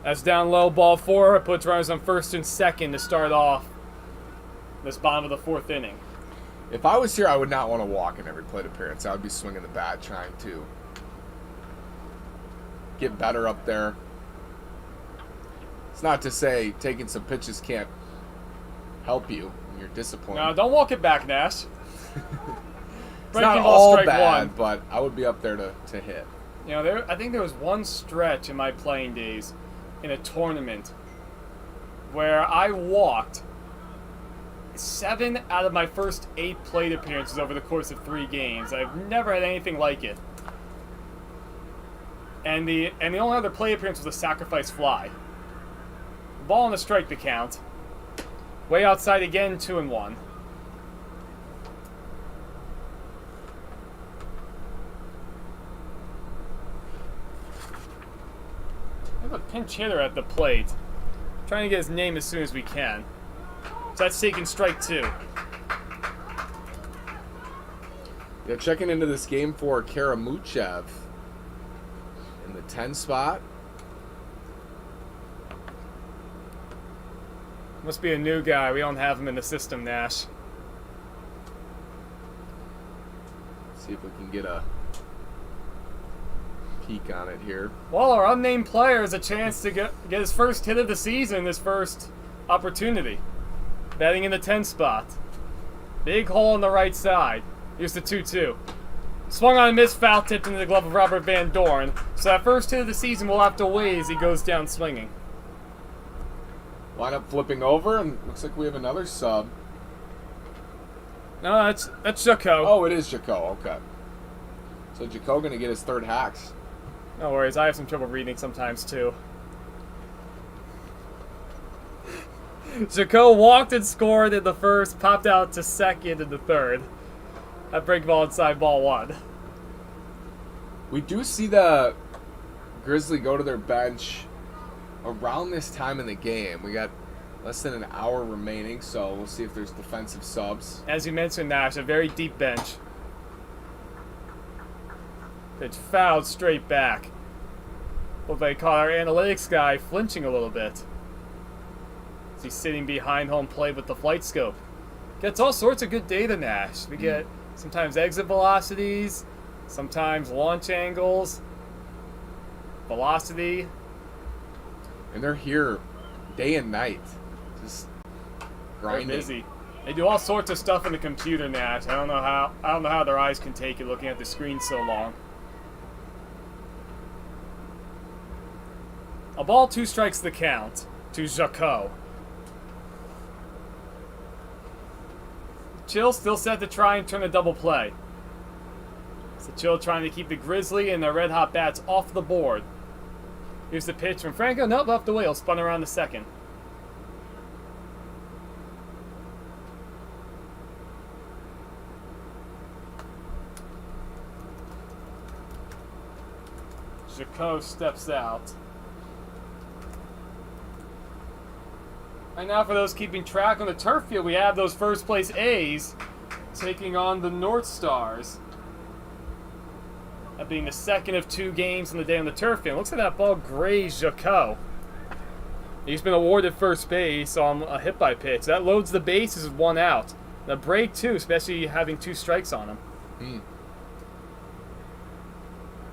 S1: That's down low, ball 4. It puts runners on first and second to start off this bottom of the 4th inning.
S2: If I was here, I would not want to walk in every plate appearance. I would be swinging the bat, trying to get better up there. It's not to say taking some pitches can't help you in your discipline.
S1: No, don't walk it back, Nash.
S2: It's not all bad, but I would be up there to hit.
S1: You know, I think there was one stretch in my playing days in a tournament where I walked 7 out of my first 8 plate appearances over the course of 3 games. I've never had anything like it. And the only other plate appearance was a sacrifice fly. Ball and a strike to count. Way outside again, 2-1. I have a pinch hitter at the plate. Trying to get his name as soon as we can. So that's taking strike 2.
S2: Yeah, checking into this game for Karamuchev in the 10 spot.
S1: Must be a new guy. We don't have him in the system, Nash.
S2: See if we can get a peek on it here.
S1: Well, our unnamed player has a chance to get his first hit of the season, his first opportunity. Batting in the 10 spot. Big hole on the right side. Here's the 2-2. Swung on a miss, foul tipped into the glove of Robert Van Dorn. So that first hit of the season we'll have to wait as he goes down swinging.
S2: Lineup flipping over, and looks like we have another sub.
S1: No, that's Jaco.
S2: Oh, it is Jaco. Okay. So Jaco going to get his 3rd hacks.
S1: No worries, I have some trouble reading sometimes too. Jaco walked and scored in the 1st, popped out to 2nd in the 3rd. That break ball inside, ball 1.
S2: We do see the Grizzly go to their bench around this time in the game. We got less than an hour remaining, so we'll see if there's defensive subs.
S1: As you mentioned, Nash, a very deep bench. It's fouled straight back. What they call our analytics guy flinching a little bit. He's sitting behind home plate with the flight scope. Gets all sorts of good data, Nash. We get sometimes exit velocities, sometimes launch angles, velocity.
S2: And they're here day and night, just grinding.
S1: They're busy. They do all sorts of stuff in the computer, Nash. I don't know how their eyes can take it looking at the screen so long. A ball, 2 strikes the count to Jacot. Chill still set to try and turn a double play. So Chill trying to keep the Grizzly and their red hot bats off the board. Here's the pitch from Franco. Nope, off the wheel. Spun around the second. Jacot steps out. And now for those keeping track on the turf field, we have those first place A's taking on the North Stars. That being the second of 2 games in the day on the turf field. Looks like that ball grazed Jacot. He's been awarded first base on a hit by pitch. That loads the bases with 1 out. The break too, especially having 2 strikes on him.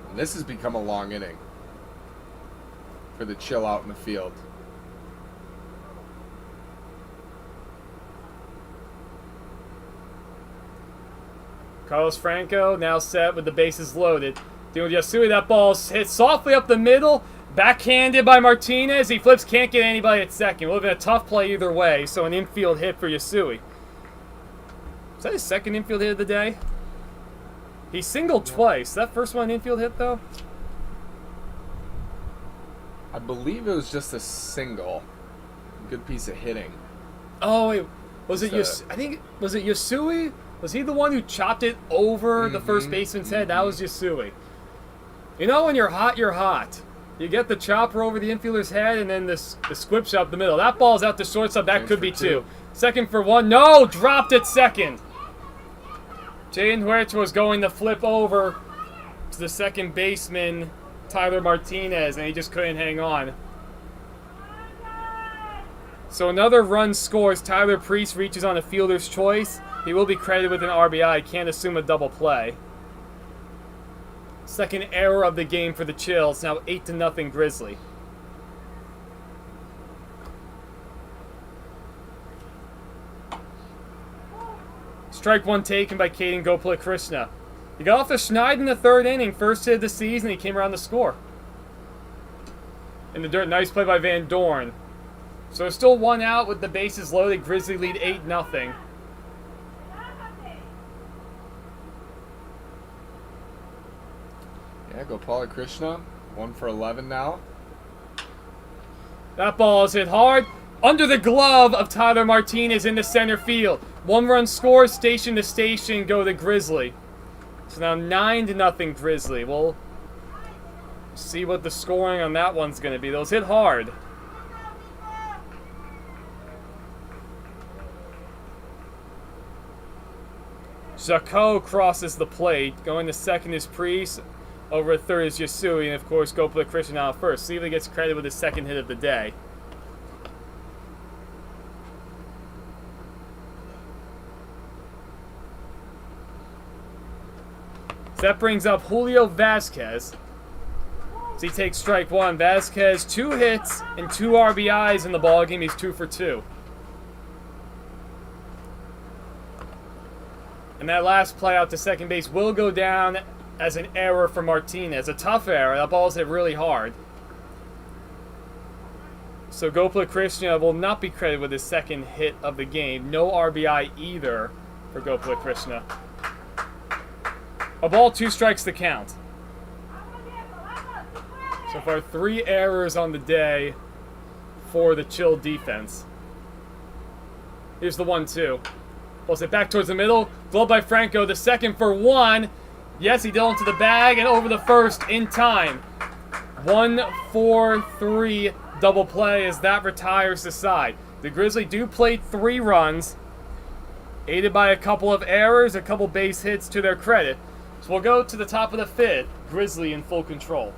S2: And this has become a long inning for the Chill out in the field.
S1: Carlos Franco now set with the bases loaded. Dealing with Yasui, that ball hit softly up the middle. Backhanded by Martinez. He flips, can't get anybody at second. Would have been a tough play either way, so an infield hit for Yasui. Is that his second infield hit of the day? He singled twice. That first one an infield hit, though?
S2: I believe it was just a single. Good piece of hitting.
S1: Oh, wait. Was it Yasui? Was he the one who chopped it over the first baseman's head? That was Yasui. You know when you're hot, you're hot. You get the chopper over the infielder's head and then the squib shot up the middle. That ball's out to shortstop. That could be 2. Second for 1. No! Dropped it second. Jaden Huerta was going to flip over to the second baseman, Tyler Martinez, and he just couldn't hang on. So another run scores. Tyler Priest reaches on a fielder's choice. He will be credited with an RBI. Can't assume a double play. Second error of the game for the Chills. Now 8-0 Grizzly. Strike 1 taken by Caden Gopala Krishna. He got off the schneid in the 3rd inning. First hit of the season. He came around to score. In the dirt. Nice play by Van Dorn. So still 1 out with the bases loaded. Grizzly lead 8-0.
S2: Yeah, Gopala Krishna, 1 for 11 now.
S1: That ball is hit hard. Under the glove of Tyler Martinez in the center field. 1 run score, station to station, go the Grizzly. So now 9-0 Grizzly. We'll see what the scoring on that one's going to be. Those hit hard. Jacot crosses the plate. Going to second is Priest. Over at third is Yasui. And of course, Gopala Krishna out first. See if he gets credit with his second hit of the day. So that brings up Julio Vasquez. So he takes strike 1. Vasquez, 2 hits and 2 RBIs in the ballgame. He's 2 for 2. And that last play out to second base will go down as an error for Martinez. A tough error. That ball's hit really hard. So Gopala Krishna will not be credited with his second hit of the game. No RBI either for Gopala Krishna. A ball, 2 strikes to count. So far, 3 errors on the day for the Chill defense. Here's the 1-2. Pulls it back towards the middle. Glove by Franco. The second for 1. Yes, he dealt into the bag and over the first in time. 1-4-3 double play as that retires the side. The Grizzly do plate 3 runs, aided by a couple of errors, a couple base hits to their credit. So we'll go to the top of the 5th. Grizzly in full control.